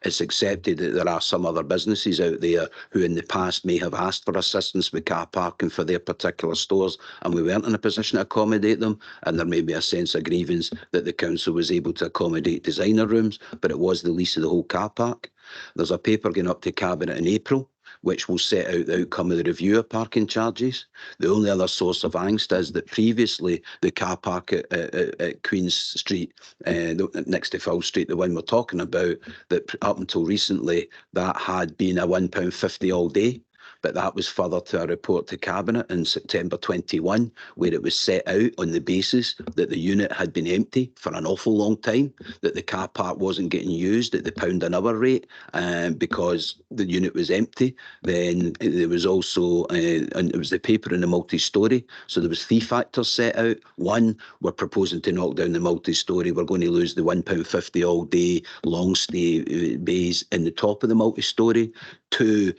It's accepted that there are some other businesses out there who in the past may have asked for assistance with car parking for their particular stores, and we weren't in a position to accommodate them, and there may be a sense of grievance that the council was able to accommodate designer rooms, but it was the lease of the whole car park. There's a paper going up to Cabinet in April, which will set out the outcome of the review of parking charges. The only other source of angst is that previously the car park at Queen's Street, next to Fowl Street, the one we're talking about, that up until recently, that had been a £1.50 all day. But that was further to a report to Cabinet in September 21, where it was set out on the basis that the unit had been empty for an awful long time, that the car park wasn't getting used at the £1 an hour rate because the unit was empty. Then there was also, and it was the paper in the multi-storey. So there was 3 factors set out. One, we're proposing to knock down the multi-storey. We're going to lose the £1.50 all day long stay bays in the top of the multi-storey. 2,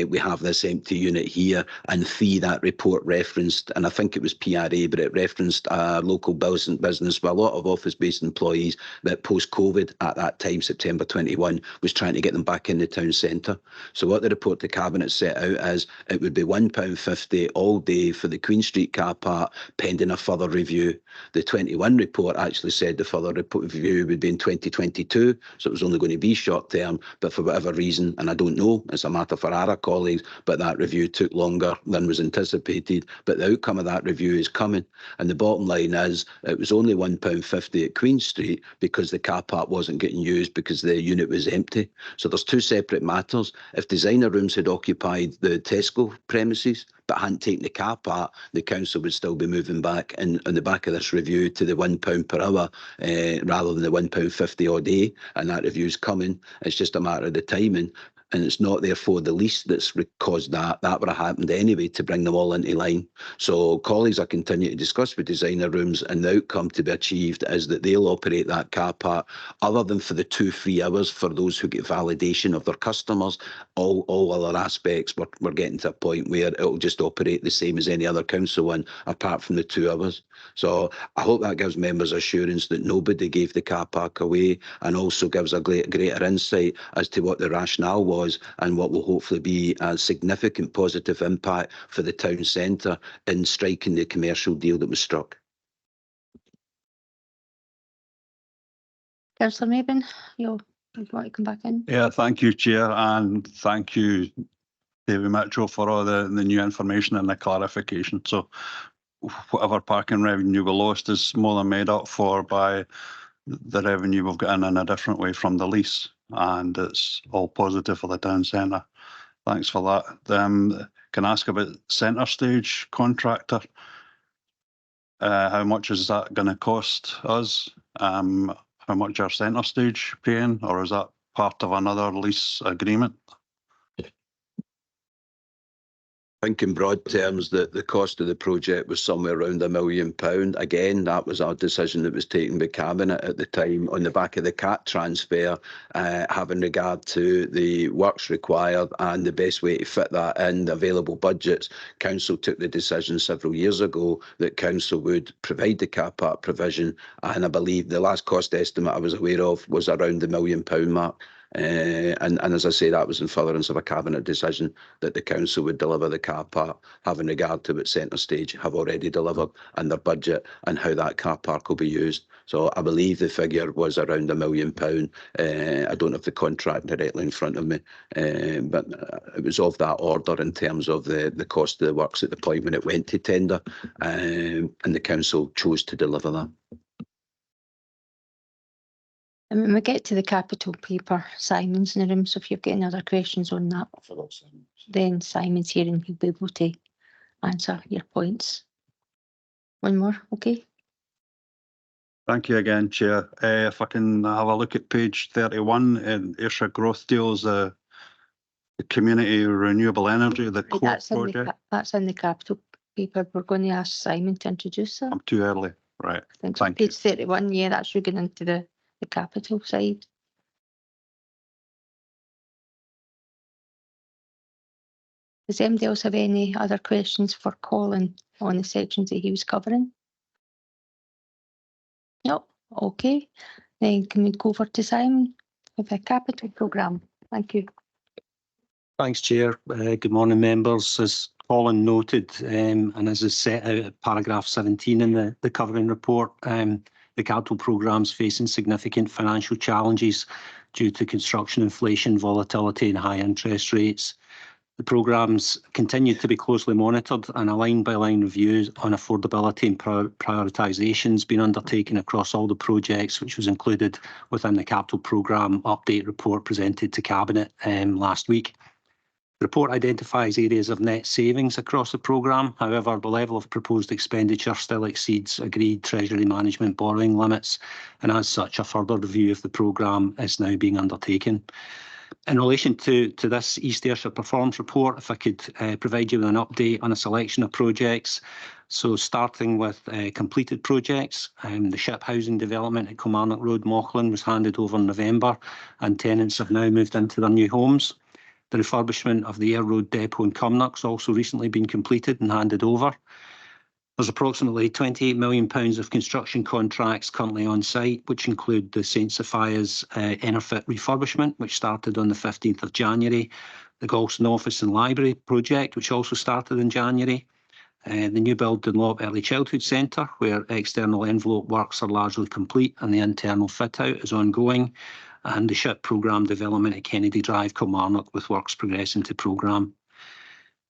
we have this empty unit here, and 3, that report referenced, and I think it was PRA, but it referenced a local business with a lot of office-based employees that post-COVID at that time, September 21, was trying to get them back in the town centre. So what the report to Cabinet set out is it would be £1.50 all day for the Queen Street car park, pending a further review. The 21 report actually said the further review would be in 2022, so it was only going to be short term, but for whatever reason, and I don't know, it's a matter for our colleagues, but that review took longer than was anticipated. But the outcome of that review is coming. And the bottom line is it was only £1.50 at Queen Street because the car park wasn't getting used because the unit was empty. So there's 2 separate matters. If designer rooms had occupied the Tesco premises but hadn't taken the car park, the council would still be moving back on the back of this review to the £1 per hour rather than the £1.50 a day. And that review's coming. It's just a matter of the timing. And it's not therefore the lease that's caused that. That would have happened anyway to bring them all into line. So colleagues are continuing to discuss with designer rooms, and the outcome to be achieved is that they'll operate that car park other than for the 2 free hours for those who get validation of their customers. All other aspects, we're getting to a point where it'll just operate the same as any other council one, apart from the 2 hours. So I hope that gives members assurance that nobody gave the car park away, and also gives a greater insight as to what the rationale was and what will hopefully be a significant positive impact for the town centre in striking the commercial deal that was struck. Councillor Mabin, you want to come back in? Yeah, thank you, Chair, and thank you, David Mitchell, for all the new information and the clarification. So whatever parking revenue we lost is more than made up for by the revenue we've got in a different way from the lease, and it's all positive for the town centre. Thanks for that. Can I ask about centre stage contractor? How much is that going to cost us? How much are centre stage paying, or is that part of another lease agreement? I think in broad terms that the cost of the project was somewhere around £1 million. Again, that was our decision that was taken by Cabinet at the time on the back of the CAT transfer, having regard to the works required and the best way to fit that in the available budgets. Council took the decision several years ago that Council would provide the car park provision, and I believe the last cost estimate I was aware of was around the £1 million mark. And as I say, that was in furtherance of a cabinet decision that the council would deliver the car park, having regard to what Centre Stage have already delivered and their budget and how that car park will be used. So I believe the figure was around £1 million. I don't have the contract directly in front of me, but it was of that order in terms of the cost of the works at the point when it went to tender, and the council chose to deliver that. And when we get to the capital paper, Simon's in the room, so if you've got any other questions on that, then Simon's here and he'll be able to answer your points. One more, okay? Thank you again, Chair. If I can have a look at page 31 in Ayrshire Growth Deals, the community renewable energy, the core That's in project. that's in the capital paper. We're going to ask Simon to introduce that. I'm too early. Right. I think so. Thank you. Page 31, yeah, that's you getting into the capital side. Does anybody else have any other questions for Colin on the sections that he was covering? No, okay. Then can we go over to Simon with a capital programme? Thank you. Thanks, Chair. Good morning, members. As Colin noted, and as is set out at paragraph 17 in the covering report, the capital programme's facing significant financial challenges due to construction inflation, volatility and high interest rates. The programmes continue to be closely monitored, and a line-by-line review on affordability and prioritisation has been undertaken across all the projects, which was included within the capital programme update report presented to Cabinet last week. The report identifies areas of net savings across the programme. However, the level of proposed expenditure still exceeds agreed Treasury Management borrowing limits, and as such, a further review of the programme is now being undertaken. In relation to this East Ayrshire Performance Report, if I could provide you with an update on a selection of projects. So starting with completed projects, the ship housing development at Kilmarnock Road, Mauchline, was handed over in November, and tenants have now moved into their new homes. The refurbishment of the Ayr Road depot in Cumnock has also recently been completed and handed over. There's approximately £28 million of construction contracts currently on site, which include the St Sophia's Enerfit refurbishment, which started on the 15th of January, the Galston Office and Library project, which also started in January, the new build Dunlop Early Childhood Centre, where external envelope works are largely complete and the internal fit-out is ongoing, and the SHIP programme development at Kennedy Drive, Kilmarnock, with works progressing to programme.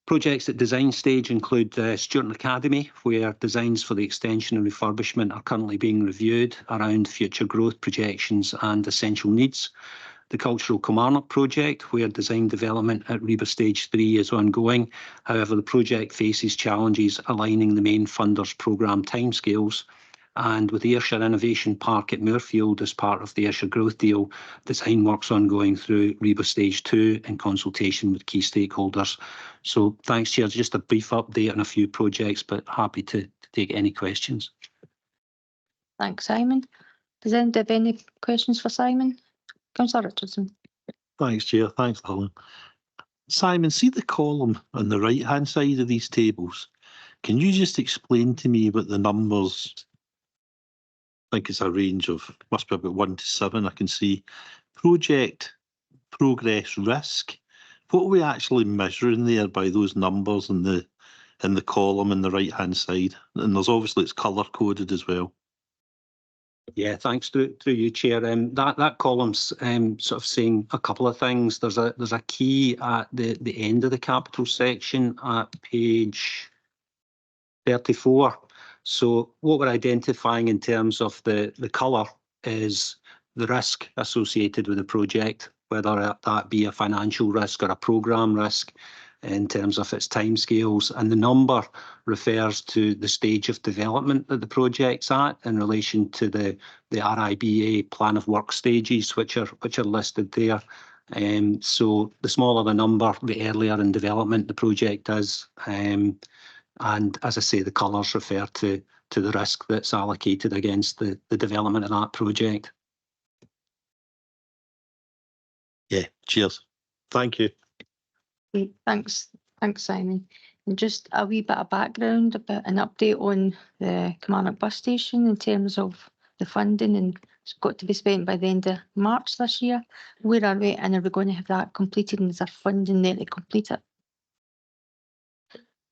Projects at design stage include Student Academy, where designs for the extension and refurbishment are currently being reviewed around future growth projections and essential needs. The Cultural Kilmarnock project, where design development at Reba Stage 3 is ongoing. However, the project faces challenges aligning the main funders' programme timescales. And with the Ayrshire Innovation Park at Moorfield as part of the Ayrshire Growth Deal, design works ongoing through Reba Stage 2 in consultation with key stakeholders. So thanks, Chair. Just a brief update on a few projects, but happy to take any questions. Thanks, Simon. Does anybody have any questions for Simon? Councillor Richardson. Thanks, Chair. Thanks, Helen. Simon, see the column on the right-hand side of these tables. Can you just explain to me what the numbers? I think it's a range of, must be about 1 to 7. I can see project progress risk. What are we actually measuring there by those numbers in the column on the right-hand side? And there's obviously it's colour coded as well. Yeah, thanks to you, Chair. That column's sort of saying a couple of things. There's a key at the end of the capital section at page 34. So what we're identifying in terms of the colour is the risk associated with the project, whether that be a financial risk or a programme risk in terms of its timescales. And the number refers to the stage of development that the project's at in relation to the RIBA plan of work stages, which are listed there. So the smaller the number, the earlier in development the project is. And as I say, the colours refer to the risk that's allocated against the development of that project. Yeah, cheers. Thank you. Okay, thanks, Simon. And just a wee bit of background, about an update on the Kilmarnock bus station in terms of the funding and It's got to be spent by the end of March this year. Where are we? And are we going to have that completed? And is there funding there to complete it?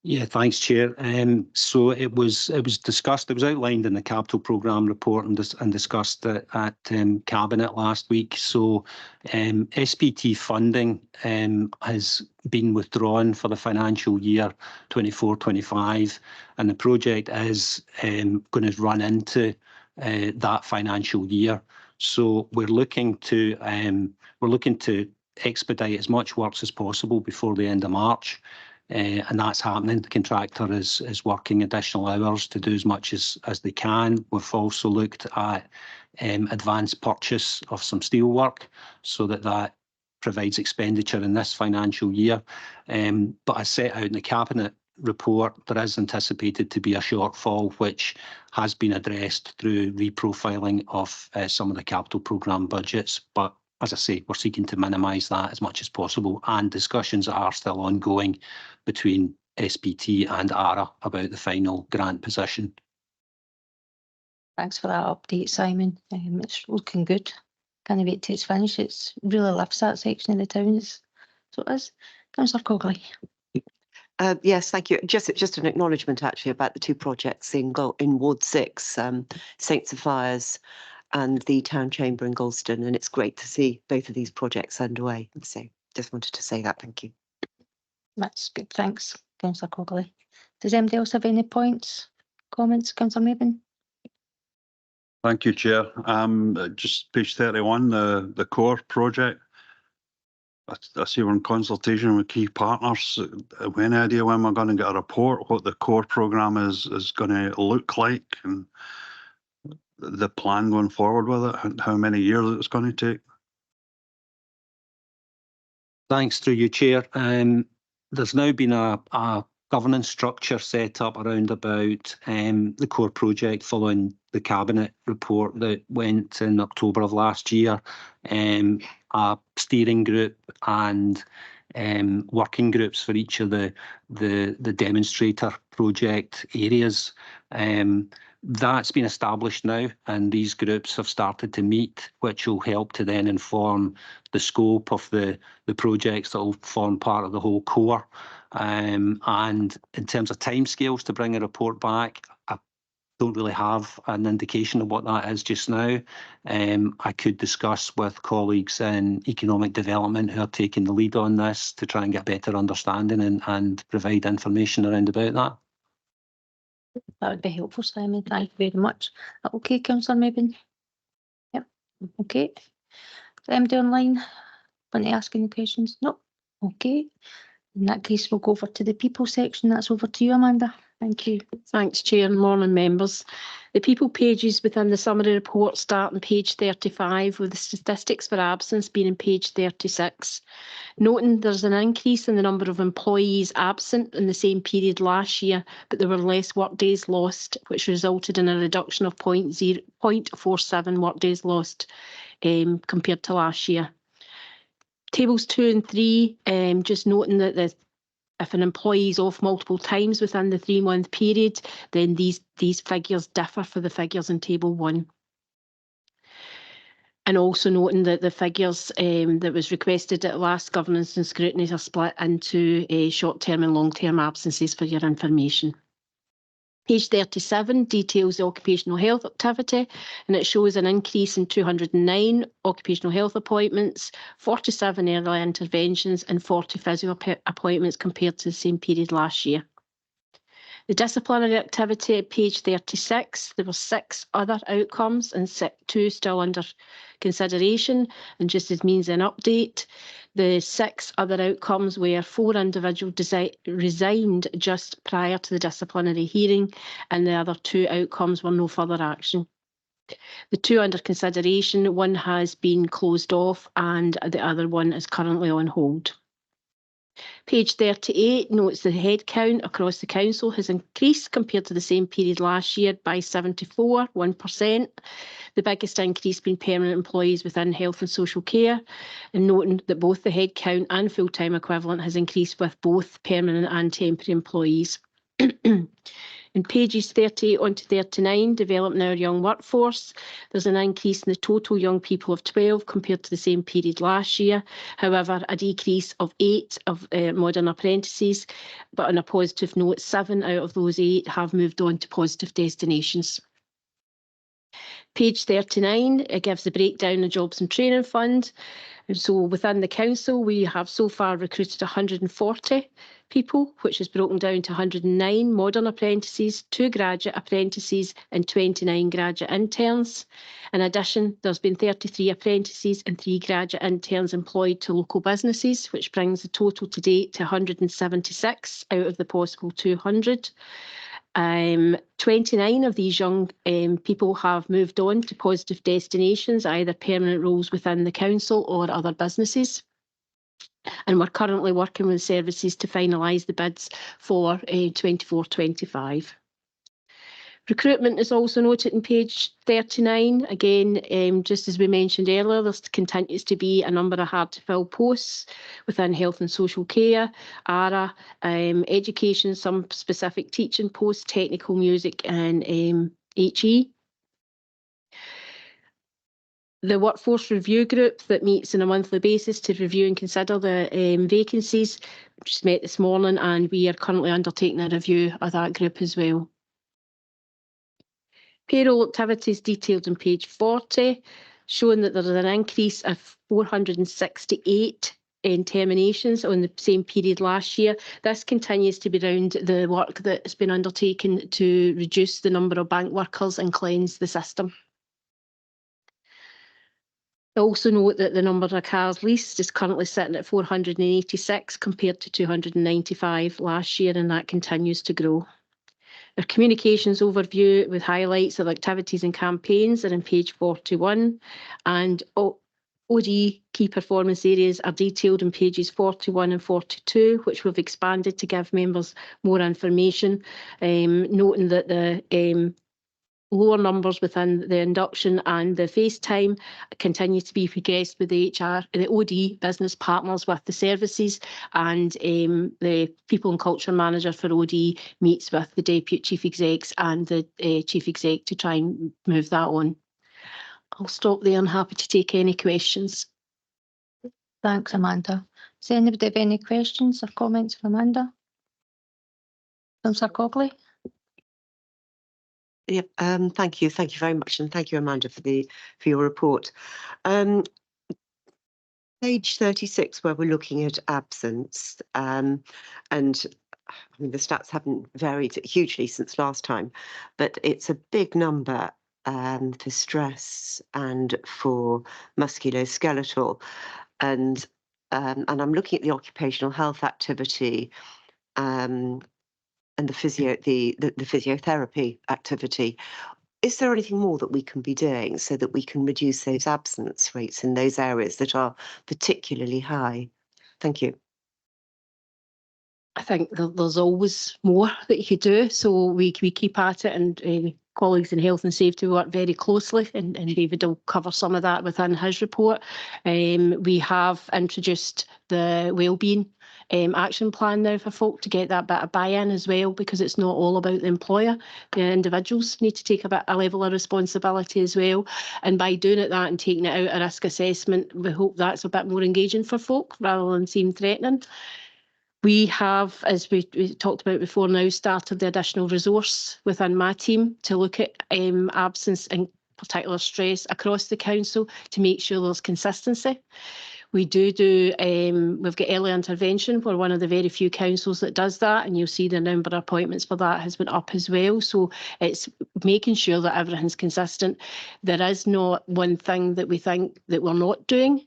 Yeah, thanks, Chair. So it was discussed. It was outlined in the capital programme report and discussed at Cabinet last week. So SPT funding has been withdrawn for the financial year 24-25, and the project is going to run into that financial year. So we're looking to expedite as much works as possible before the end of March. And that's happening. The contractor is working additional hours to do as much as they can. We've also looked at advanced purchase of some steelwork so that provides expenditure in this financial year. But as set out in the Cabinet report, there is anticipated to be a shortfall which has been addressed through reprofiling of some of the capital programme budgets. But as I say, we're seeking to minimise that as much as possible, and discussions are still ongoing between SPT and ARA about the final grant position. Thanks for that update, Simon. It's looking good. Can't wait till it's finished. It's really lifts that section of the town. So it is. Councillor Cogley. Yes, thank you. Just an acknowledgement actually about the two projects in Ward 6, St Sophia's and the Town Chamber in Galston, and it's great to see both of these projects underway. So just wanted to say that. Thank you. That's good. Thanks, Councillor Cogley. Does anybody else have any points, comments? Councillor Maben? Thank you, Chair. Just page 31, the core project. I see we're in consultation with key partners. Any idea when we're going to get a report, what the core programme is going to look like, and the plan going forward with it, how many years it's going to take? Thanks through you, Chair. There's now been a governance structure set up around about the core project following the Cabinet report that went in October of last year. A steering group and working groups for each of the demonstrator project areas. That's been established now, and these groups have started to meet, which will help to then inform the scope of the projects that will form part of the whole core. And in terms of timescales to bring a report back, I don't really have an indication of what that is just now. I could discuss with colleagues in economic development who are taking the lead on this to try and get a better understanding and provide information around about that. That would be helpful, Simon. Thank you very much. Okay, Councillor Maben? Yep. Okay. Is anybody online want to ask any questions? No. Okay. In that case, we'll go over to the people section. That's over to you, Amanda. Thank you. Thanks, Chair, and morning, members. The people pages within the summary report start on page 35, with the statistics for absence being on page 36. Noting there's an increase in the number of employees absent in the same period last year, but there were less work days lost, which resulted in a reduction of 0.47 work days lost compared to last year. Tables 2 and 3, just noting that if an employee is off multiple times within the 3-month period, then these figures differ for the figures in Table 1. And also noting that the figures that was requested at last governance and scrutiny are split into short-term and long-term absences for your information. Page 37 details the occupational health activity, and it shows an increase in 209 occupational health appointments, 47 early interventions and 40 physio appointments compared to the same period last year. The disciplinary activity at page 36, there were 6 other outcomes and 2 still under consideration, and just as means an update, the 6 other outcomes were 4 individuals resigned just prior to the disciplinary hearing, and the other 2 outcomes were no further action. The 2 under consideration, one has been closed off and the other one is currently on hold. Page 38 notes the headcount across the council has increased compared to the same period last year by 74, 1%. The biggest increase being permanent employees within health and social care, and noting that both the headcount and full-time equivalent has increased with both permanent and temporary employees. In pages 38 on to 39, developing our young workforce, there's an increase in the total young people of 12 compared to the same period last year. However, a decrease of 8 of modern apprentices, but on a positive note, 7 out of those 8 have moved on to positive destinations. Page 39, it gives the breakdown of jobs and training fund. And so within the council, we have so far recruited 140 people, which is broken down to 109 modern apprentices, 2 graduate apprentices and 29 graduate interns. In addition, there's been 33 apprentices and 3 graduate interns employed to local businesses, which brings the total to date to 176 out of the possible 200. 29 of these young people have moved on to positive destinations, either permanent roles within the council or other businesses. And we're currently working with services to finalise the bids for 24-25. Recruitment is also noted in page 39. Again, just as we mentioned earlier, there continues to be a number of hard-to-fill posts within health and social care, ARA, education, some specific teaching posts, technical music and HE. The workforce review group that meets on a monthly basis to review and consider the vacancies just met this morning, and we are currently undertaking a review of that group as well. Payroll activities detailed on page 40, showing that there is an increase of 468 in terminations on the same period last year. This continues to be around the work that has been undertaken to reduce the number of bank workers and cleanse the system. I also note that the number of cars leased is currently sitting at 486 compared to 295 last year, and that continues to grow. Our communications overview with highlights of activities and campaigns are on page 41, and OD key performance areas are detailed in pages 41 and 42, which we've expanded to give members more information, noting that the lower numbers within the induction and the FaceTime continue to be progressed with the OD business partners with the services, and the People and Culture Manager for OD meets with the Deputy Chief Execs and the Chief Exec to try and move that on. I'll stop there and happy to take any questions. Thanks, Amanda. Does anybody have any questions or comments for Amanda? Councillor Cogley? Yeah, thank you very much, and thank you, Amanda, for your report. Page 36, where we're looking at absence, and I mean the stats haven't varied hugely since last time, but it's a big number for stress and for musculoskeletal, and I'm looking at the occupational health activity. And the physiotherapy activity. Is there anything more that we can be doing so that we can reduce those absence rates in those areas that are particularly high? Thank you. I think there's always more that you could do, so we keep at it, and colleagues in health and safety work very closely, and David will cover some of that within his report. We have introduced the wellbeing action plan now for folk to get that bit of buy-in as well, because it's not all about the employer. The individuals need to take a level of responsibility as well, and by doing it that and taking it out a risk assessment, we hope that's a bit more engaging for folk rather than seem threatening. We have, as we talked about before now, started the additional resource within my team to look at absence and particular stress across the council to make sure there's consistency. We we've got early intervention. We're one of the very few councils that does that, and you'll see the number of appointments for that has been up as well. So it's making sure that everything's consistent. There is not one thing that we think that we're not doing,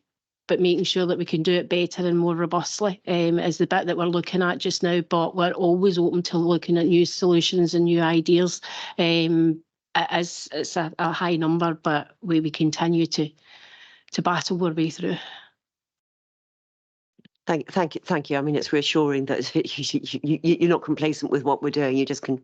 but making sure that we can do it better and more robustly is the bit that we're looking at just now. But we're always open to looking at new solutions and new ideas. It's a high number, but we continue to battle our way through. Thank you. I mean, it's reassuring that you're not complacent with what we're doing. You just can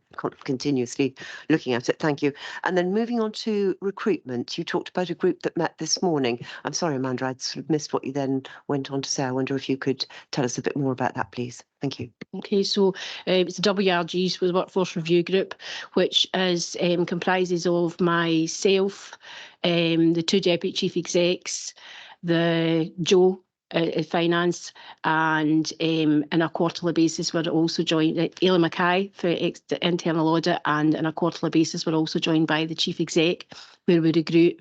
continuously looking at it. Thank you. And then moving on to recruitment, you talked about a group that met this morning. I'm sorry, Amanda, I'd sort of missed what you then went on to say. I wonder if you could tell us a bit more about that, please. Thank you. Okay, so it's the WRGs with Workforce Review Group, which is comprises of myself, the two deputy chief execs, the Joe finance, and on a quarterly basis we're also joined Ailey Mackay for the internal audit, and on a quarterly basis we're also joined by the chief exec, where we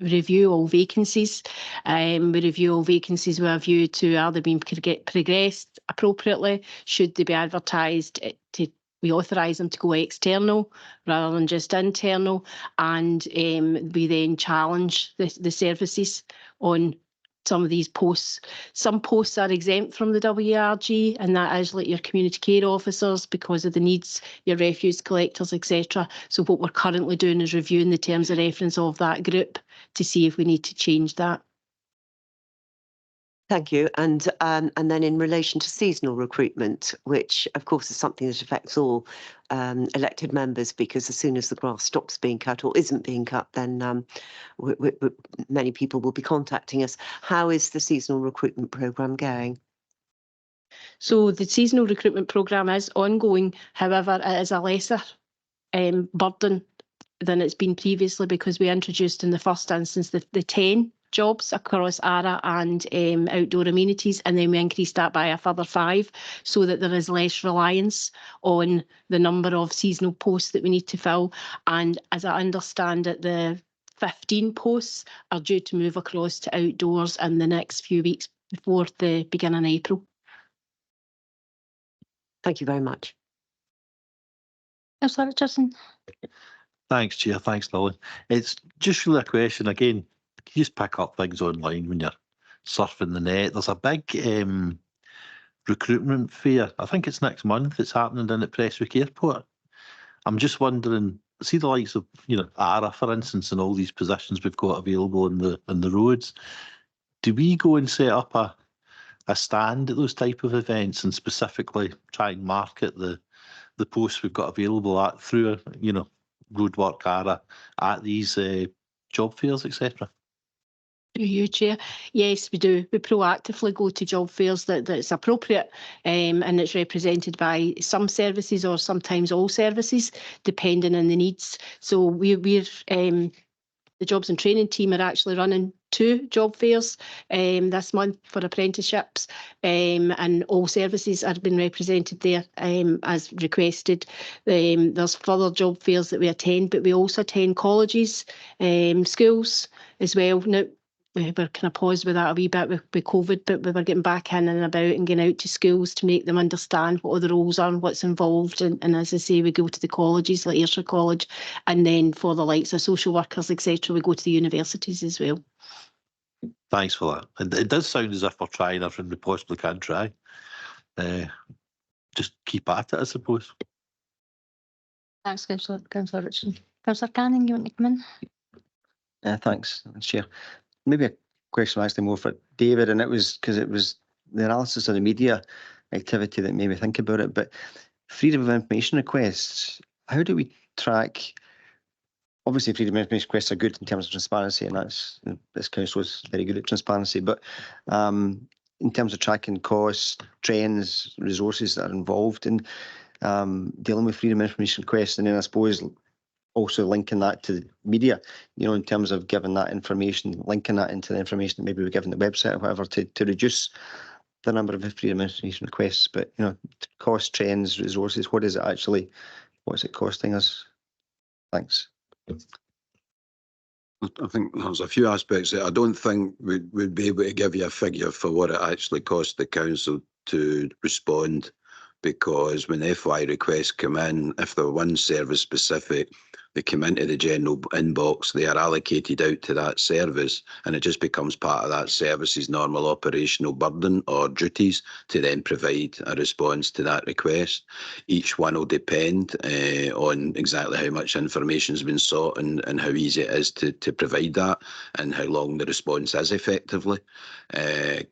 review all vacancies. We review all vacancies with a view to are they being progressed appropriately, should they be advertised we authorise them to go external rather than just internal, and we then challenge the services on some of these posts. Some posts are exempt from the WRG, and that is like your community care officers because of the needs, your refuse collectors, etc. So what we're currently doing is reviewing the terms of reference of that group to see if we need to change that. Thank you. And then in relation to seasonal recruitment, which of course is something that affects all elected members, because as soon as the grass stops being cut or isn't being cut, then many people will be contacting us. How is the seasonal recruitment programme going? So the seasonal recruitment programme is ongoing. However, it is a lesser burden than it's been previously, because we introduced in the first instance the 10 jobs across ARA and outdoor amenities, and then we increased that by a further 5, so that there is less reliance on the number of seasonal posts that we need to fill. And as I understand it, the 15 posts are due to move across to outdoors in the next few weeks before the beginning of April. Thank you very much. Councillor Richardson. Thanks, Chair. Thanks, Lily. It's just really a question again. You just pick up things online when you're surfing the net. There's a big recruitment fair. I think it's next month. It's happening in at Prestwick Airport. I'm just wondering, see the likes of ARA, for instance, and all these positions we've got available on the roads. Do we go and set up a stand at those type of events and specifically try and market the posts we've got available at through roadwork ARA at these job fairs, etc.? Through you, Chair. Yes, we do. We proactively go to job fairs that's appropriate, and it's represented by some services or sometimes all services, depending on the needs. So we're the jobs and training team are actually running 2 job fairs this month for apprenticeships, and all services are being represented there as requested. There's further job fairs that we attend, but we also attend colleges, schools as well. Now, we were kind of paused with that a wee bit with COVID, but we were getting back in and about and getting out to schools to make them understand what the roles are and what's involved. And as I say, we go to the colleges like Ayrshire College, and then for the likes of social workers, etc., we go to the universities as well. Thanks for that. It does sound as if we're trying everything we possibly can try. Just keep at it, I suppose. Thanks, Councillor Richardson. Councillor Canning, you want to come in? Thanks, Chair. Maybe a question actually more for David, and it was because it was the analysis of the media activity that made me think about it. But freedom of information requests, how do we track? Obviously, freedom of information requests are good in terms of transparency, and this council is very good at transparency. But in terms of tracking costs, trends, resources that are involved in dealing with freedom of information requests, and then I suppose also linking that to the media, in terms of giving that information, linking that into the information that maybe we give on the website or whatever to reduce the number of freedom of information requests. But, cost, trends, resources, what is it costing us? Thanks. I think there's a few aspects that I don't think we'd be able to give you a figure for what it actually costs the council to respond, because when FY requests come in, if they're one service specific, they come into the general inbox, they are allocated out to that service, and it just becomes part of that service's normal operational burden or duties to then provide a response to that request. Each one will depend on exactly how much information has been sought and how easy it is to provide that and how long the response is effectively.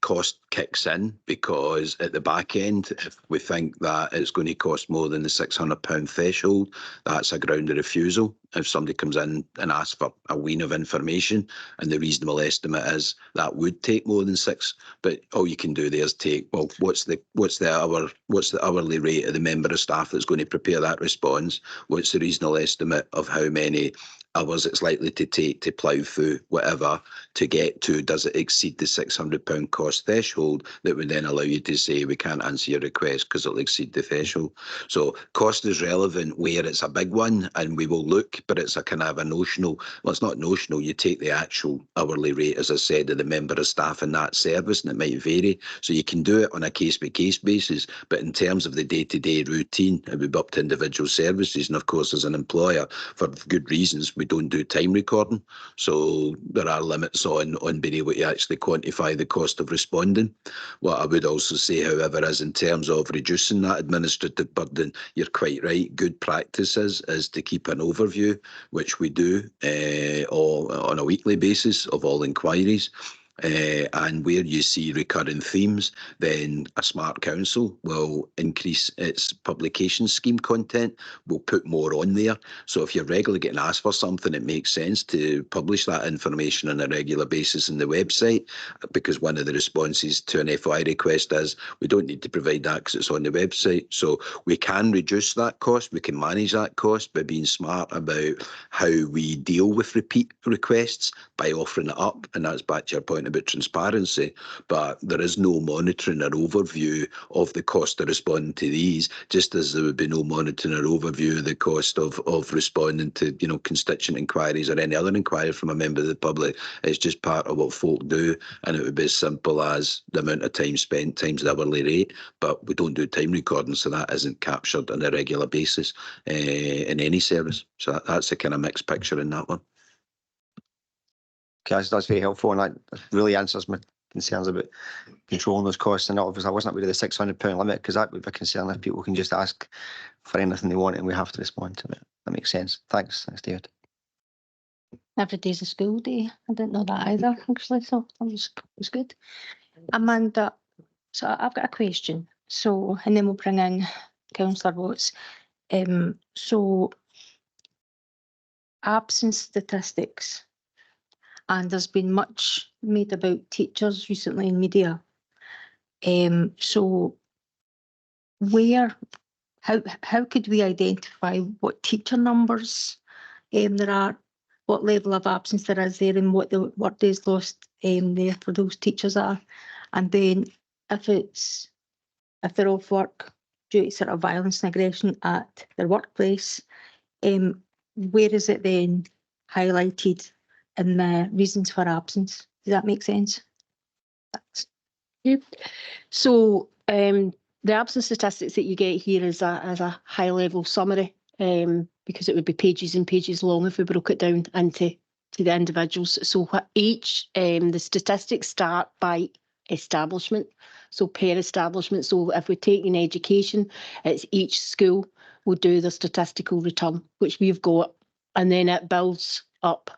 Cost kicks in because at the back end, if we think that it's going to cost more than the £600 threshold, that's a ground of refusal. If somebody comes in and asks for a ween of information and the reasonable estimate is that would take more than six, but all you can do there is take, well, what's the hourly rate of the member of staff that's going to prepare that response? What's the reasonable estimate of how many hours it's likely to take to plough through whatever to get to? Does it exceed the £600 cost threshold that would then allow you to say we can't answer your request because it'll exceed the threshold? So cost is relevant where it's a big one and we will look, but it's a kind of a notional, well, it's not notional, you take the actual hourly rate, as I said, of the member of staff in that service, and it might vary. So you can do it on a case-by-case basis, but in terms of the day-to-day routine, it would be up to individual services. And of course, as an employer, for good reasons, we don't do time recording. So there are limits on being able to actually quantify the cost of responding. What I would also say, however, is in terms of reducing that administrative burden, you're quite right. Good practices is to keep an overview, which we do all on a weekly basis of all inquiries. And where you see recurring themes, then a smart council will increase its publication scheme content, will put more on there. So if you're regularly getting asked for something, it makes sense to publish that information on a regular basis in the website, because one of the responses to an FOI request is we don't need to provide that because it's on the website. So we can reduce that cost, we can manage that cost by being smart about how we deal with repeat requests by offering it up, and that's back to your point about transparency. But there is no monitoring or overview of the cost of responding to these, just as there would be no monitoring or overview of the cost of responding to, you know, constituent inquiries or any other inquiry from a member of the public. It's just part of what folk do, and it would be as simple as the amount of time spent times the hourly rate. But we don't do time recording, so that isn't captured on a regular basis in any service. So that's a kind of mixed picture in that one. Okay, that's very helpful, and that really answers my concerns about controlling those costs. And obviously, I wasn't aware of the £600 limit, because that would be a concern if people can just ask for anything they want and we have to respond to it. That makes sense. Thanks, David. Every day's a school day. I didn't know that either, actually, so that was good. Amanda, so I've got a question. So, and then we'll bring in Councillor Watts. So, absence statistics, and there's been much made about teachers recently in media. So, how could we identify what teacher numbers there are, what level of absence there is there, and what the work days lost there for those teachers are, and then if they're off work due to sort of violence and aggression at their workplace, where is it then highlighted in the reasons for absence? Does that make sense? Thanks. So the absence statistics that you get here is a high level summary, because it would be pages and pages long if we broke it down into the individuals. So what each the statistics start by establishment, so per establishment. So if we take in education, it's each school will do the statistical return, which we've got, and then it builds up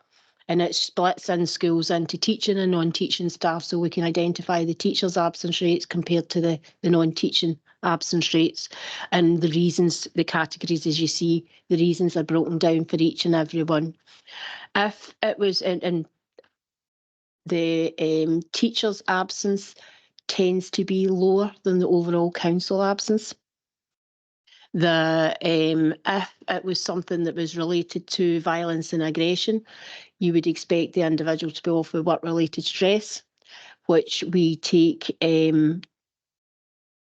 and it splits in schools into teaching and non-teaching staff, so we can identify the teachers' absence rates compared to the non-teaching absence rates, and the reasons, the categories, as you see, the reasons are broken down for each and every one. If it was in the teacher's absence tends to be lower than the overall council absence. If it was something that was related to violence and aggression, you would expect the individual to be off with work-related stress, which we take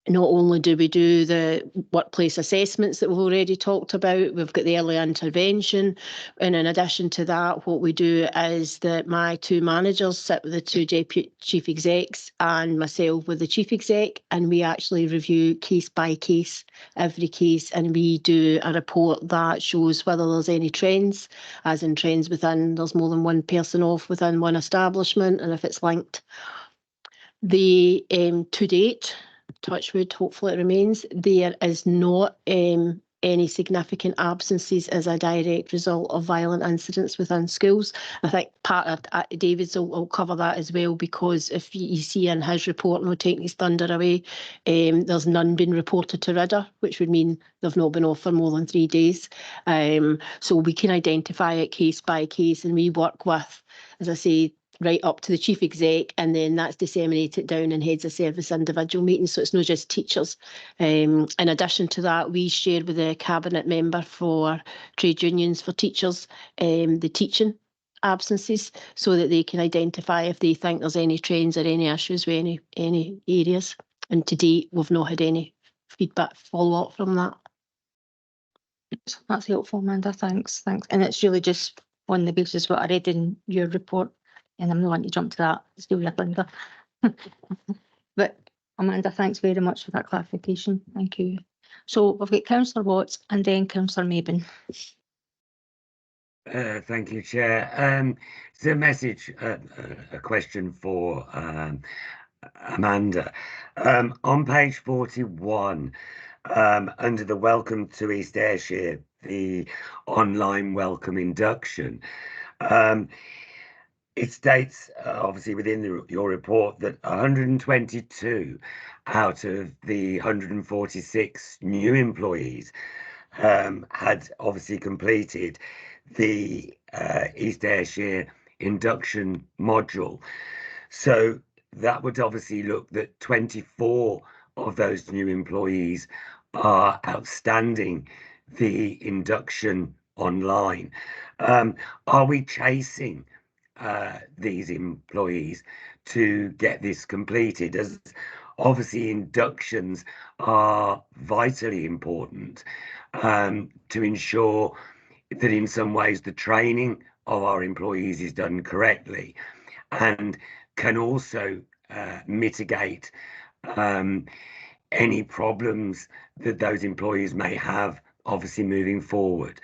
not only do we do the workplace assessments that we've already talked about, we've got the early intervention. And in addition to that, what we do is that my two managers sit with the two deputy chief execs and myself with the chief exec, and we actually review case by case, every case, and we do a report that shows whether there's any trends, as in trends within, there's more than one person off within one establishment, and if it's linked. The to date, touch wood, hopefully it remains, there is not any significant absences as a direct result of violent incidents within schools. I think part of David's will cover that as well, because if you see in his report, no taking his thunder away, there's none been reported to RIDDA, which would mean they've not been off for more than 3 days. So we can identify it case by case, and we work with, as I say, right up to the chief exec, and then that's disseminated down in heads of service individual meetings, so it's not just teachers. In addition to that, we share with the cabinet member for trade unions for teachers the teaching absences, so that they can identify if they think there's any trends or any issues with any areas. And to date, we've not had any feedback follow up from that. That's helpful, Amanda. Thanks. And it's really just on the basis of what I read in your report, and I'm not going to jump to that. It's still with Linda. But Amanda, thanks very much for that clarification. Thank you. So we've got Councillor Watts and then Councillor Mabin. Thank you, Chair. It's a message, a question for Amanda. On page 41, under the Welcome to East Ayrshire, the online welcome induction, it states, obviously within your report, that 122 out of the 146 new employees had obviously completed the East Ayrshire induction module. So that would obviously look that 24 of those new employees are outstanding the induction online. Are we chasing these employees to get this completed, as obviously inductions are vitally important to ensure that in some ways the training of our employees is done correctly, and can also mitigate any problems that those employees may have, obviously moving forward.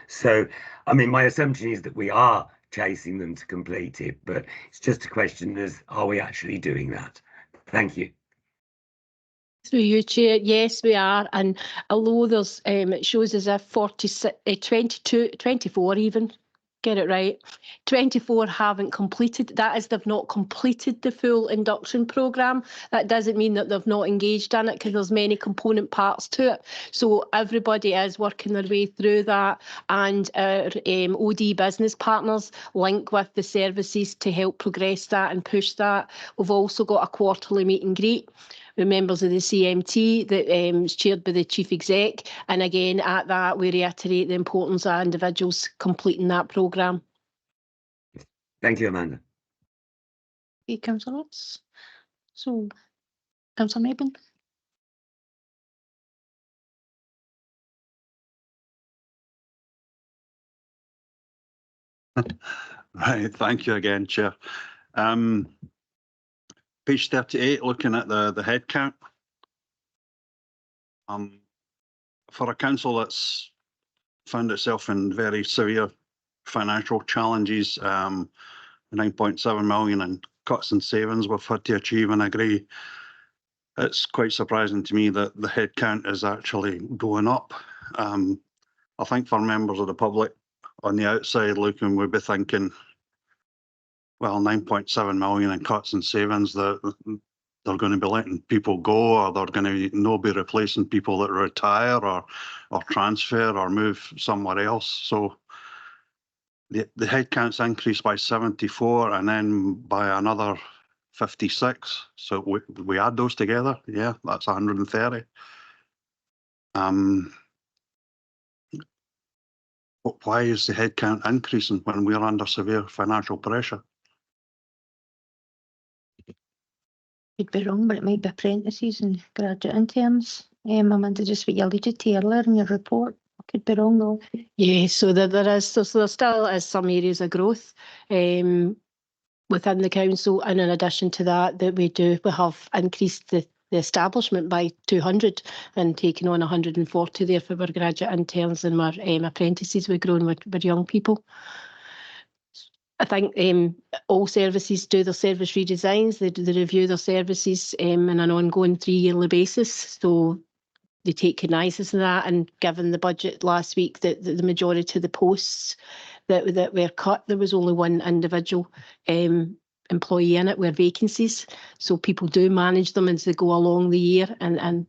So, I mean, my assumption is that we are chasing them to complete it, but it's just a question as, are we actually doing that? Thank you. Through you, Chair, yes, we are. And although there's, it shows as if 24 even, get it right, 24 haven't completed. That is, they've not completed the full induction programme. That doesn't mean that they've not engaged in it, because there's many component parts to it. So everybody is working their way through that, and our OD business partners link with the services to help progress that and push that. We've also got a quarterly meet and greet with members of the CMT that is chaired by the chief exec, and again at that we reiterate the importance of individuals completing that programme. Thank you, Amanda. Okay, Councillor Watts. So, Councillor Mabin. Right, thank you again, Chair. Page 38, looking at the head count. For a council that's found itself in very severe financial challenges, 9.7 million in cuts and savings we've had to achieve and agree, it's quite surprising to me that the head count is actually going up. I think for members of the public on the outside looking, we'd be thinking, well, 9.7 million in cuts and savings, that they're going to be letting people go, or they're going to not be replacing people that retire or transfer or move somewhere else. So the headcount's increased by 74 and then by another 56. So we add those together, yeah, that's 130. Why is the headcount increasing when we're under severe financial pressure? could be wrong, but it might be apprentices and graduate interns. Amanda, just what you alluded to earlier in your report. I could be wrong though. Yeah, so there is, so there still is some areas of growth within the council, and in addition to that, we have increased the establishment by 200 and taken on 140 there for our graduate interns and our apprentices. We've grown with young people. I think all services do their service redesigns. They review their services on an ongoing 3-yearly basis. So they take cognizance of that. And given the budget last week, that the majority of the posts that were cut, there was only one individual employee in it, were vacancies. So people do manage them as they go along the year and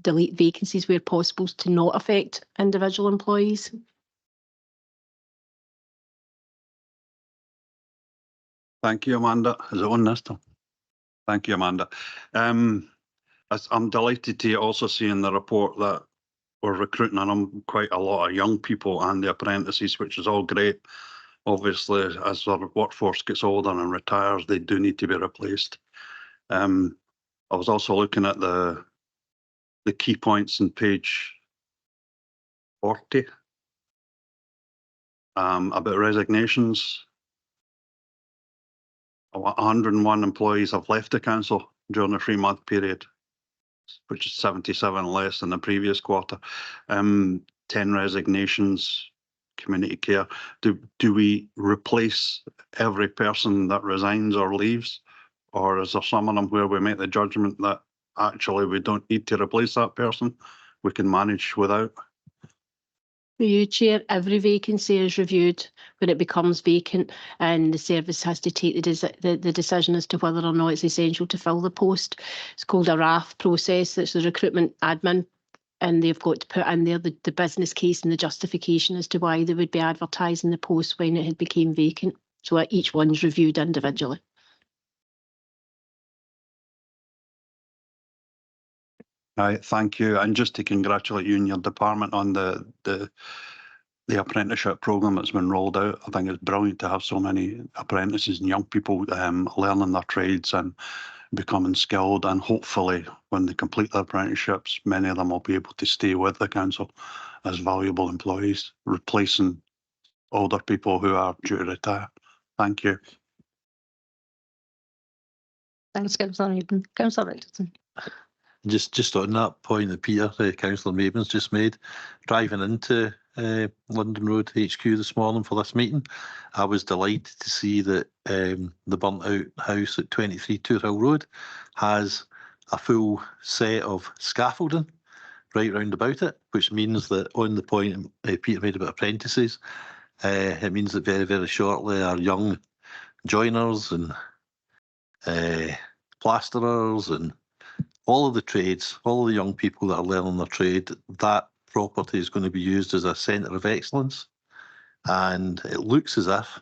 delete vacancies where possible to not affect individual employees. Thank you, Amanda. Is it on this time? Thank you, Amanda. I'm delighted to also see in the report that we're recruiting quite a lot of young people and the apprentices, which is all great. Obviously, as our workforce gets older and retires, they do need to be replaced. I was also looking at the key points on page 40 about resignations. 101 employees have left the council during the 3-month period, which is 77 less than the previous quarter. 10 resignations, community care. Do we replace every person that resigns or leaves? Or is there some of them where we make the judgment that actually we don't need to replace that person? We can manage without? For you, Chair, every vacancy is reviewed when it becomes vacant, and the service has to take the decision as to whether or not it's essential to fill the post. It's called a RAF process. That's the recruitment admin, and they've got to put in there the business case and the justification as to why they would be advertising the post when it had become vacant. So each one's reviewed individually. Right, thank you. And just to congratulate you and your department on the apprenticeship programme that's been rolled out. I think it's brilliant to have so many apprentices and young people learning their trades and becoming skilled, and hopefully when they complete their apprenticeships, many of them will be able to stay with the council as valuable employees, replacing older people who are due to retire. Thank you. Thanks, Councillor Maiden. Councillor Richardson. Just on that point that Peter, Councillor Maben's just made, driving into London Road HQ this morning for this meeting, I was delighted to see that the burnt out house at 23 Tour Hill Road has a full set of scaffolding right round about it, which means that on the point Peter made about apprentices, it means that very, very shortly our young joiners and plasterers and all of the trades, all of the young people that are learning their trade, that property is going to be used as a centre of excellence. And it looks as if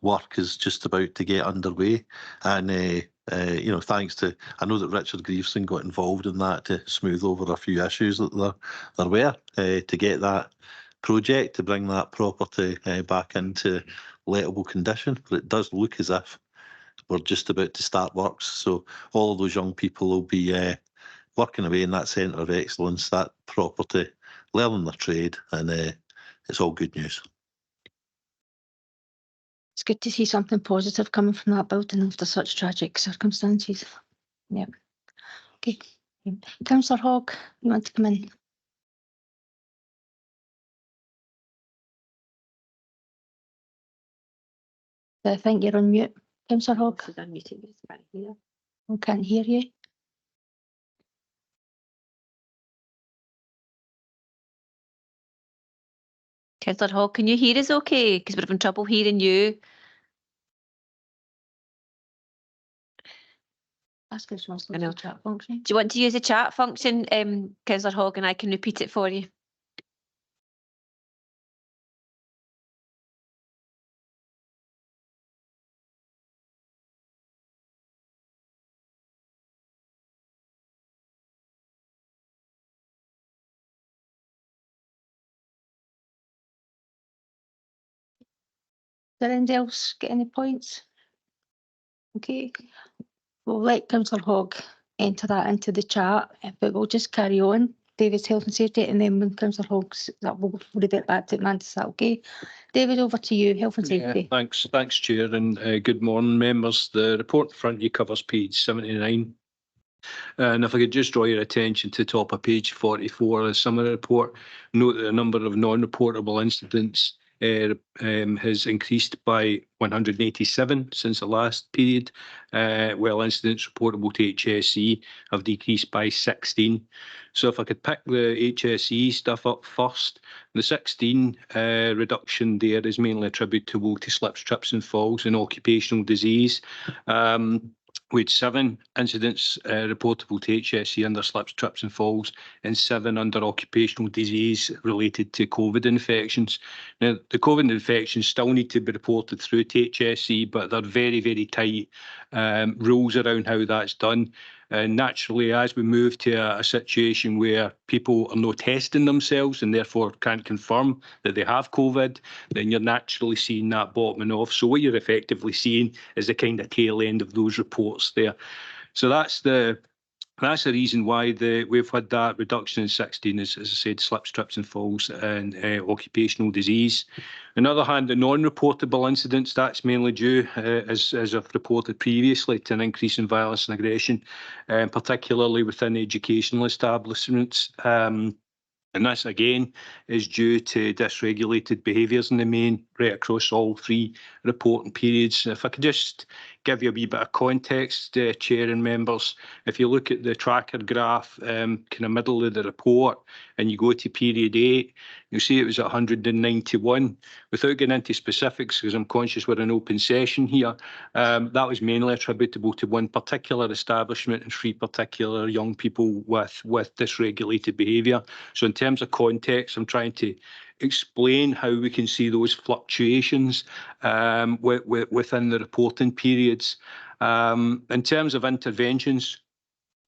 work is just about to get underway. And, you know, thanks to, I know that Richard Grieveson got involved in that to smooth over a few issues that there were to get that project, to bring that property back into lettable condition. But it does look as if we're just about to start works. So all of those young people will be working away in that centre of excellence, that property, learning their trade, and it's all good news. It's good to see something positive coming from that building after such tragic circumstances. Yeah. Okay. Councillor Hogg, you want to come in? I think you're on mute. Councillor Hogg. I can't hear you. Councillor Hogg, can you hear us okay? Because we're having trouble hearing you. Ask if she wants to use the chat function. Do you want to use the chat function, Councillor Hogg, and I can repeat it for you? Did anybody else get any points? Okay. We'll let Councillor Hogg enter that into the chat, but we'll just carry on. David's health and safety, and then when Councillor Hogg's, that will revert back to Amanda. Is that okay? David, over to you, health and safety. Thanks, Chair, and good morning, members. The report in front of you covers page 79. And if I could just draw your attention to top of page 44 of the summary report, note that the number of non-reportable incidents has increased by 187 since the last period, while incidents reportable to HSE have decreased by 16. So if I could pick the HSE stuff up first, the 16 reduction there is mainly attributable to slips, trips and falls and occupational disease. With 7 incidents reportable to HSE under slips, trips and falls, and 7 under occupational disease related to COVID infections. Now, the COVID infections still need to be reported through to HSE, but they're very, very tight rules around how that's done. And naturally, as we move to a situation where people are not testing themselves and therefore can't confirm that they have COVID, then you're naturally seeing that bottoming off. So what you're effectively seeing is the kind of tail end of those reports there. So that's the reason why we've had that reduction in 16, as I said, slips, trips and falls and occupational disease. On the other hand, the non-reportable incidents, that's mainly due, as I've reported previously, to an increase in violence and aggression, particularly within educational establishments. And this, again, is due to dysregulated behaviours in the main, right across all 3 reporting periods. If I could just give you a wee bit of context, Chair and members, if you look at the tracker graph, kind of middle of the report, and you go to period 8, you'll see it was at 191. Without getting into specifics, because I'm conscious we're in open session here, that was mainly attributable to 1 particular establishment and 3 particular young people with dysregulated behaviour. So in terms of context, I'm trying to explain how we can see those fluctuations within the reporting periods. In terms of interventions,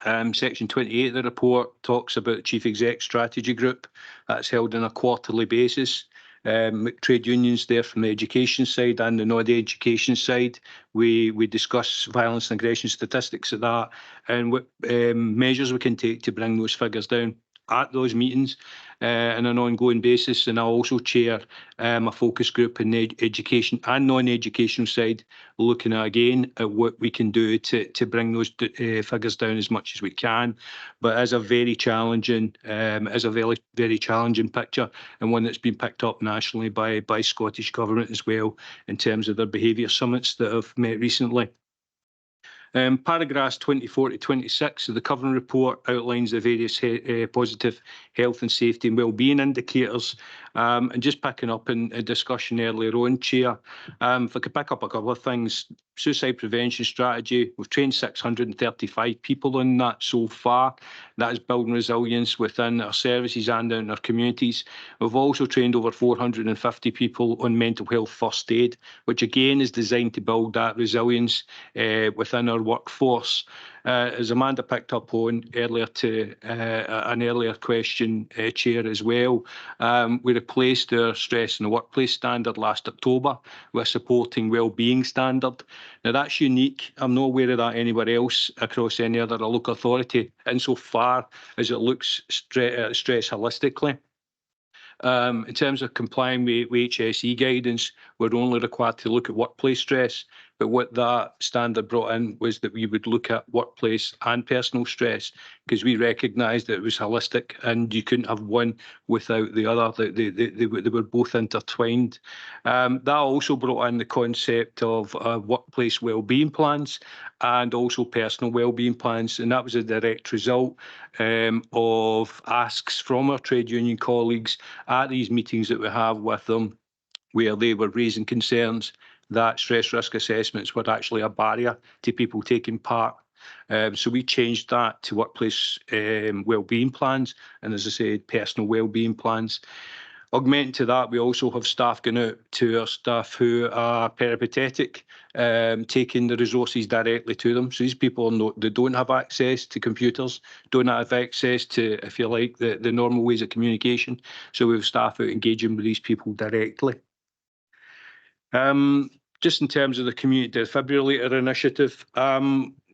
Section 28 of the report talks about the Chief Exec Strategy Group. That's held on a quarterly basis. Trade unions there from the education side and the non-education side. We discuss violence and aggression statistics at that and what measures we can take to bring those figures down at those meetings on an ongoing basis. And I also chair a focus group in the education and non-educational side, looking again at what we can do to bring those figures down as much as we can. But as a very challenging, very challenging picture, and one that's been picked up nationally by Scottish Government as well in terms of their behaviour summits that have met recently. Paragraphs 24 to 26 of the Covering Report outlines the various positive health and safety and wellbeing indicators. And just picking up in a discussion earlier on, Chair, if I could pick up a couple of things. Suicide prevention strategy, we've trained 635 people on that so far. That is building resilience within our services and in our communities. We've also trained over 450 people on mental health first aid, which again is designed to build that resilience within our workforce. As Amanda picked up on earlier to an earlier question, Chair, as well, we replaced our stress in the workplace standard last October with a supporting wellbeing standard. Now that's unique. I'm not aware of that anywhere else across any other local authority insofar as it looks stress holistically. In terms of complying with HSE guidance, we're only required to look at workplace stress, but what that standard brought in was that we would look at workplace and personal stress, because we recognised that it was holistic and you couldn't have one without the other. They were both intertwined. That also brought in the concept of workplace wellbeing plans and also personal wellbeing plans, and that was a direct result of asks from our trade union colleagues at these meetings that we have with them, where they were raising concerns that stress risk assessments were actually a barrier to people taking part. So we changed that to workplace wellbeing plans and, as I said, personal wellbeing plans. Augmenting to that, we also have staff going out to our staff who are peripatetic, taking the resources directly to them. So these people they don't have access to computers, don't have access to, if you like, the normal ways of communication. So we have staff out engaging with these people directly. Just in terms of the community defibrillator initiative,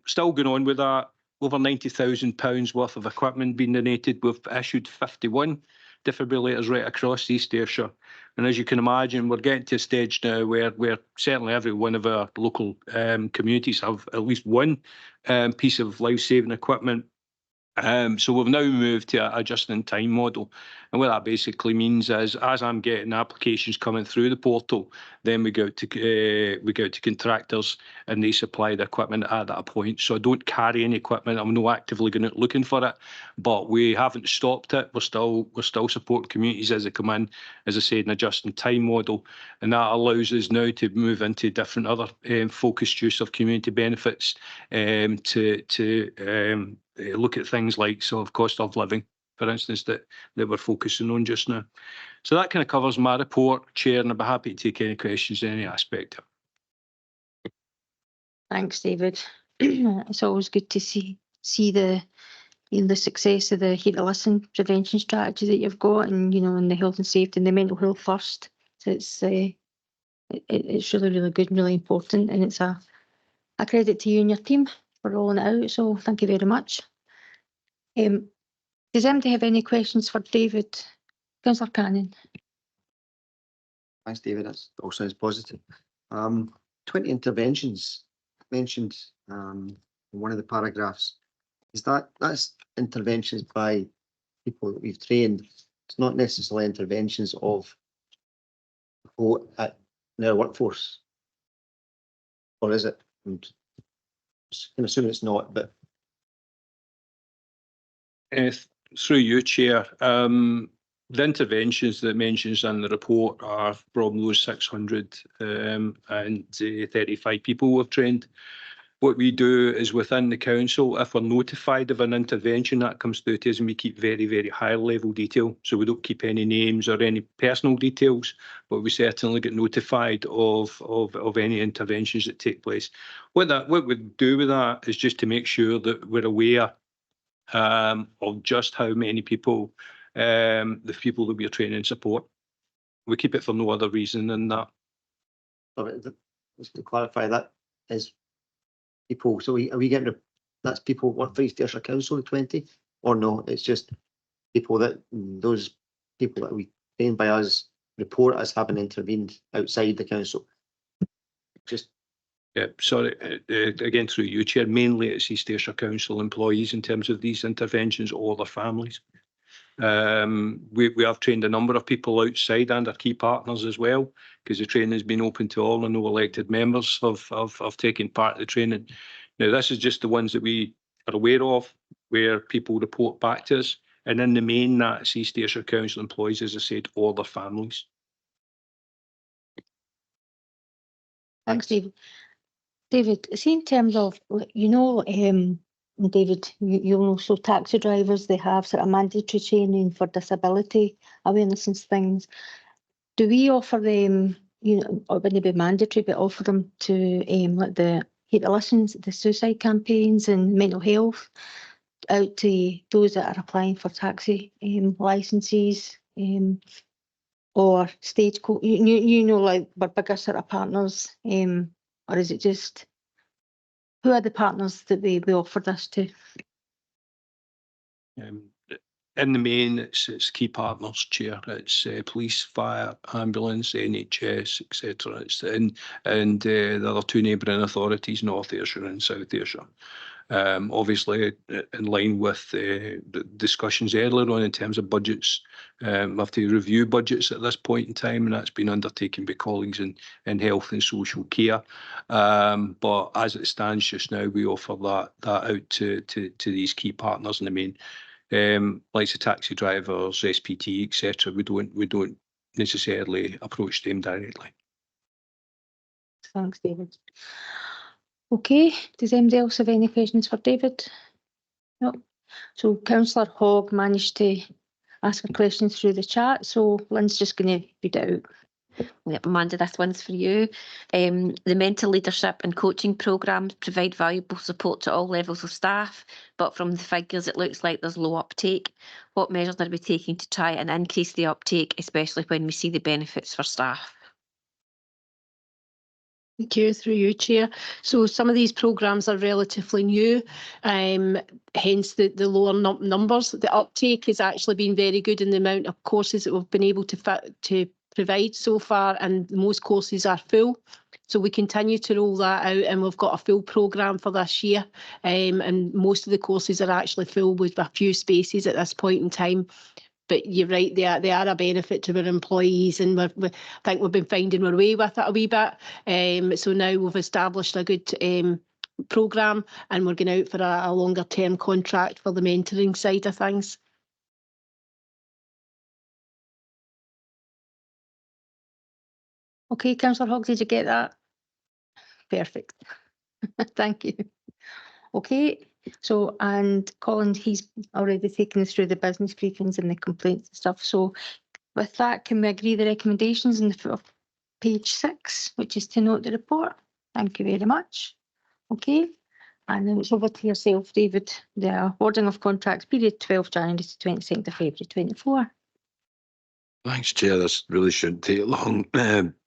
Still going on with that, over £90,000 worth of equipment being donated. We've issued 51 defibrillators right across East Ayrshire. And as you can imagine, we're getting to a stage now where certainly every one of our local communities have at least one piece of life-saving equipment. So we've now moved to a just-in-time model. And what that basically means is, as I'm getting applications coming through the portal, then we go to contractors and they supply the equipment at that point. So I don't carry any equipment. I'm not actively going out looking for it, but we haven't stopped it. We're still supporting communities as they come in, as I said, in a just-in-time model, and that allows us now to move into different other focused use of community benefits to look at things like cost of living, for instance, that we're focusing on just now. So that kind of covers my report, Chair, and I'd be happy to take any questions in any aspect. Thanks, David. It's always good to see the success of the Hear to Listen prevention strategy that you've got, and and the health and safety and the mental health first. So it's really, really good and really important, and it's a credit to you and your team for rolling it out. So thank you very much. Does anybody have any questions for David? Councillor Cannon. Thanks, David. That all sounds positive. 20 interventions mentioned in one of the paragraphs. That's interventions by people that we've trained? It's not necessarily interventions of people at their workforce, or is it? I'm assuming it's not, but through you, Chair, the interventions that mentions in the report are from those 635 people we've trained. What we do is within the council, if we're notified of an intervention, that comes through to us, and we keep very, very high level detail. So we don't keep any names or any personal details, but we certainly get notified of any interventions that take place. What we do with that is just to make sure that we're aware of just how many people, the people that we are training and support. We keep it for no other reason than that. Just to clarify, that is people. So are we getting that's people work for East Ayrshire Council, the 20, or no? It's just people those people that we trained by us report as having intervened outside the council. Just. Yeah, sorry, again through you, Chair, mainly it's East Ayrshire Council employees in terms of these interventions or their families. We have trained a number of people outside and our key partners as well, because the training has been open to all, and no elected members have taken part in the training. Now, this is just the ones that we are aware of, where people report back to us, and in the main, that's East Ayrshire Council employees, as I said, or their families. Thanks, David. David, see, in terms of, David, you'll know, so taxi drivers, they have sort of mandatory training for disability awareness and things. Do we offer them, or wouldn't it be mandatory, but offer them to like the Hear to Listen, the suicide campaigns and mental health out to those that are applying for taxi licenses or Stagecoach, like our bigger sort of partners, or is it just, who are the partners that we offer this to? In the main, it's key partners, Chair. It's police, fire, ambulance, NHS, etc. And the other two neighbouring authorities, North Ayrshire and South Ayrshire. Obviously, in line with the discussions earlier on in terms of budgets, we have to review budgets at this point in time, and that's been undertaken by colleagues in health and social care. But as it stands just now, we offer that out to these key partners in the main. Like the taxi drivers, SPT, etc. We don't necessarily approach them directly. Thanks, David. Okay, does anybody else have any questions for David? No. So Councillor Hogg managed to ask a question through the chat, so Lynn's just going to read it out. Yep, Amanda, this one's for you. The mental leadership and coaching programmes provide valuable support to all levels of staff, but from the figures it looks like there's low uptake. What measures are we taking to try and increase the uptake, especially when we see the benefits for staff? Thank you, through you, Chair. So some of these programmes are relatively new, hence the lower numbers. The uptake has actually been very good in the amount of courses that we've been able to provide so far, and most courses are full. So we continue to roll that out, and we've got a full programme for this year. And most of the courses are actually full with a few spaces at this point in time. But you're right, they are a benefit to our employees, and I think we've been finding our way with it a wee bit. So now we've established a good programme, and we're going out for a longer term contract for the mentoring side of things. Okay, Councillor Hogg, did you get that? Perfect. Thank you. Okay, so, and Colin, he's already taken us through the business briefings and the complaints and stuff. So with that, can we agree the recommendations in the foot of page 6, which is to note the report? Thank you very much. Okay, and then it's over to yourself, David. The awarding of contracts period 12 January to 22nd of February 24. Thanks, Chair. This really shouldn't take long.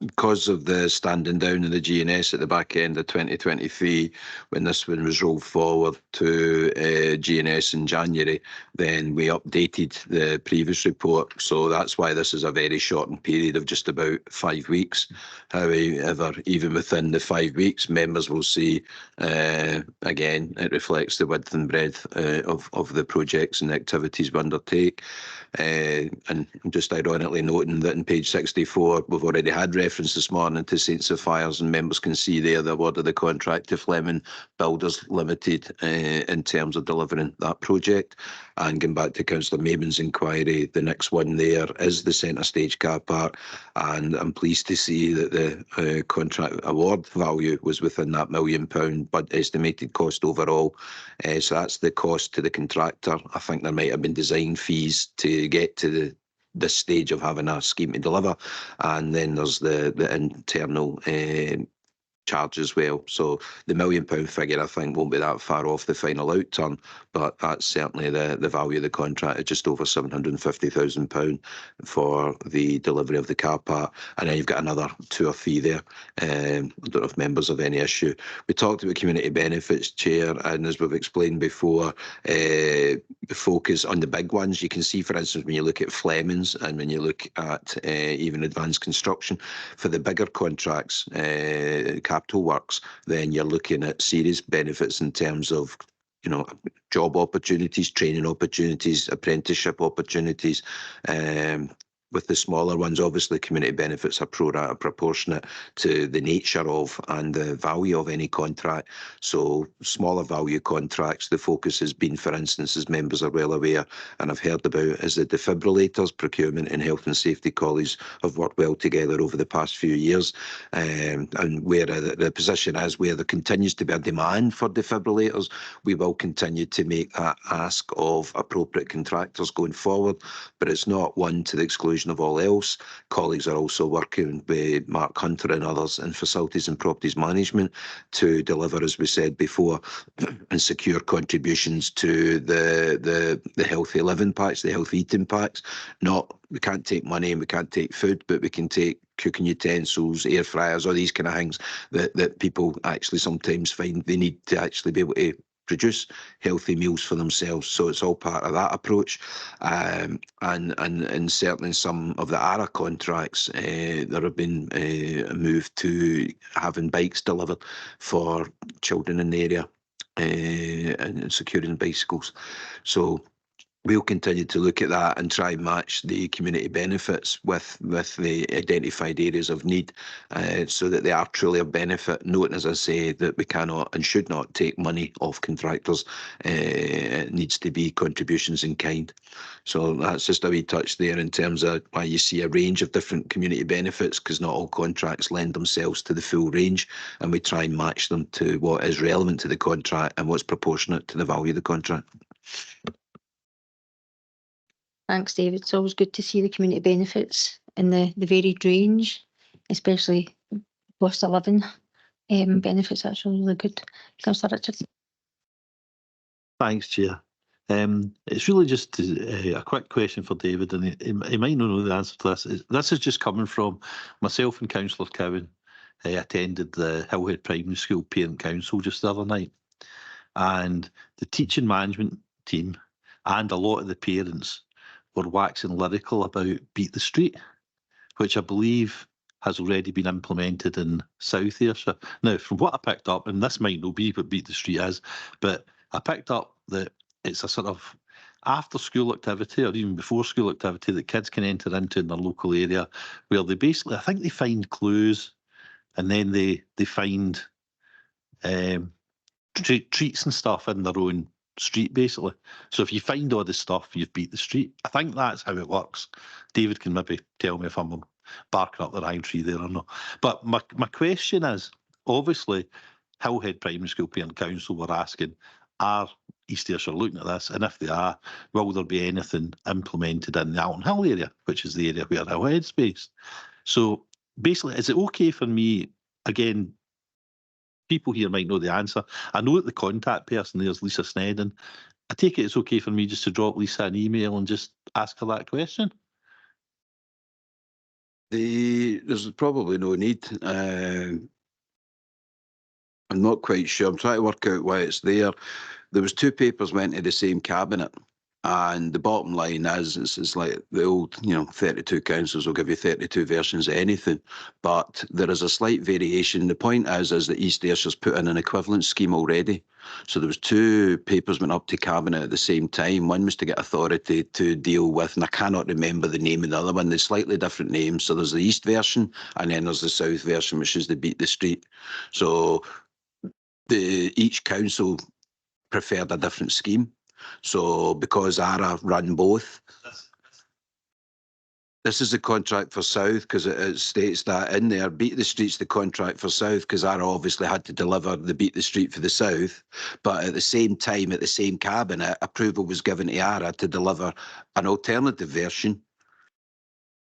Because of the standing down of the GNS at the back end of 2023, when this one was rolled forward to GNS in January, then we updated the previous report. So that's why this is a very shortened period of just about 5 weeks. However, even within the 5 weeks, members will see, again, it reflects the width and breadth of the projects and activities we undertake. And just ironically noting that in page 64, we've already had reference this morning to St Sophia's, and members can see there the award of the contract to Fleming Builders Limited in terms of delivering that project. And going back to Councillor Maben's inquiry, the next one there is the centre stage car park, and I'm pleased to see that the contract award value was within that £1 million but estimated cost overall. So that's the cost to the contractor. I think there might have been design fees to get to this stage of having a scheme to deliver, and then there's the internal charge as well. So the £1 million figure, I think, won't be that far off the final outturn, but that's certainly the value of the contract at just over £750,000 for the delivery of the car park. And then you've got another 2 or 3 there. I don't know if members have any issue. We talked about community benefits, Chair, and as we've explained before, the focus on the big ones. You can see, for instance, when you look at Fleming's and when you look at even advanced construction, for the bigger contracts, capital works, then you're looking at serious benefits in terms of, you know, job opportunities, training opportunities, apprenticeship opportunities. With the smaller ones, obviously, community benefits are pro rata proportionate to the nature of and the value of any contract. So smaller value contracts, the focus has been, for instance, as members are well aware and have heard about, is the defibrillators. Procurement and health and safety colleagues have worked well together over the past few years. And where the position is, where there continues to be a demand for defibrillators, we will continue to make that ask of appropriate contractors going forward. But it's not one to the exclusion of all else. Colleagues are also working with Mark Hunter and others in facilities and properties management to deliver, as we said before, and secure contributions to the healthy living packs, the healthy eating packs. We can't take money and we can't take food, but we can take cooking utensils, air fryers, all these kind of things that people actually sometimes find they need to actually be able to produce healthy meals for themselves. So it's all part of that approach. And certainly in some of the ARA contracts, there have been a move to having bikes delivered for children in the area and securing bicycles. So we'll continue to look at that and try and match the community benefits with the identified areas of need, so that they are truly of benefit. Noting, as I say, that we cannot and should not take money off contractors. It needs to be contributions in kind. So that's just a wee touch there in terms of why you see a range of different community benefits, because not all contracts lend themselves to the full range, and we try and match them to what is relevant to the contract and what's proportionate to the value of the contract. Thanks, David. It's always good to see the community benefits in the varied range, especially cost of living benefits. That's really good. Councillor Richards. Thanks, Chair. It's really just a quick question for David, and he might not know the answer to this. This is just coming from myself and Councillor Cowan. attended the Hillhead Primary School Parent Council just the other night. And the teaching management team and a lot of the parents were waxing lyrical about Beat the Street, which I believe has already been implemented in South Ayrshire. Now, from what I picked up, and this might not be what Beat the Street is, but I picked up that it's a sort of after school activity or even before school activity that kids can enter into in their local area, where they basically, I think they find clues and then they find treats and stuff in their own street, basically. So if you find all this stuff, you've beat the street. I think that's how it works. David can maybe tell me if I'm barking up the wrong tree there or not. But my question is, obviously, Hillhead Primary School Parent Council were asking, are East Ayrshire looking at this? And if they are, will there be anything implemented in the Alton Hill area, which is the area where Hillhead's based? So basically, is it okay for me, again, people here might know the answer. I know that the contact person there is Lisa Snedden. I take it it's okay for me just to drop Lisa an email and just ask her that question? There's probably no need. I'm not quite sure. I'm trying to work out why it's there. There was 2 papers went to the same cabinet. And the bottom line is, it's like the old, 32 councils will give you 32 versions of anything. But there is a slight variation. The point is that East Ayrshire's put in an equivalent scheme already. So there was 2 papers went up to cabinet at the same time. One was to get authority to deal with, and I cannot remember the name of the other one. They're slightly different names. So there's the East version, and then there's the South version, which is the Beat the Street. So each council preferred a different scheme. So because ARA run both, this is the contract for South, because it states that in there. Beat the Street's the contract for South, because ARA obviously had to deliver the Beat the Street for the South. But at the same time, at the same cabinet, approval was given to ARA to deliver an alternative version.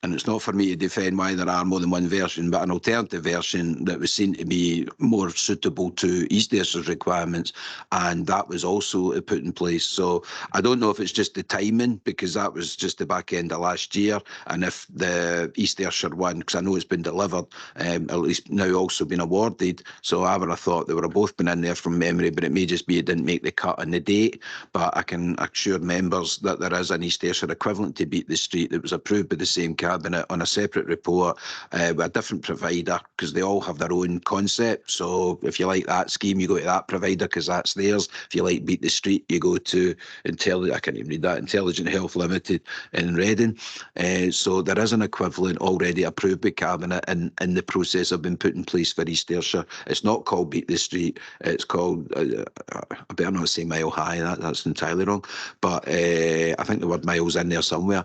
And it's not for me to defend why there are more than one version, but an alternative version that was seen to be more suitable to East Ayrshire requirements, and that was also put in place. So I don't know if it's just the timing, because that was just the back end of last year, and if the East Ayrshire one, because I know it's been delivered, at least now also been awarded. So I would have thought they would have both been in there from memory, but it may just be it didn't make the cut on the date. But I can assure members that there is an East Ayrshire equivalent to Beat the Street that was approved by the same cabinet on a separate report with a different provider, because they all have their own concept. So if you like that scheme, you go to that provider because that's theirs. If you like Beat the Street, you go to Intelligent Health Limited in Reading. So there is an equivalent already approved by cabinet and in the process of being put in place for East Ayrshire. It's not called Beat the Street. It's called, I better not say Mile High, that's entirely wrong. But I think the word mile's in there somewhere.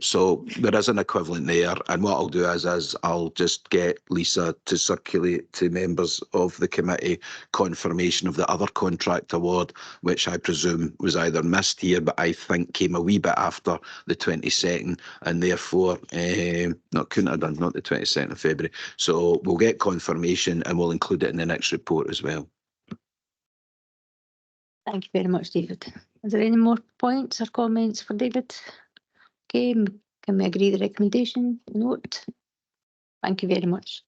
So there is an equivalent there, and what I'll do is I'll just get Lisa to circulate to members of the committee confirmation of the other contract award, which I presume was either missed here, but I think came a wee bit after the 22nd, and therefore couldn't have done, not the 22nd of February. So we'll get confirmation and we'll include it in the next report as well. Thank you very much, David. Is there any more points or comments for David? Okay, can we agree the recommendation? Note. Thank you very much.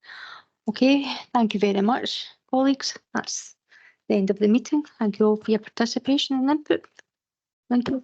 Okay, thank you very much, colleagues. That's the end of the meeting. Thank you all for your participation and input. Thank you.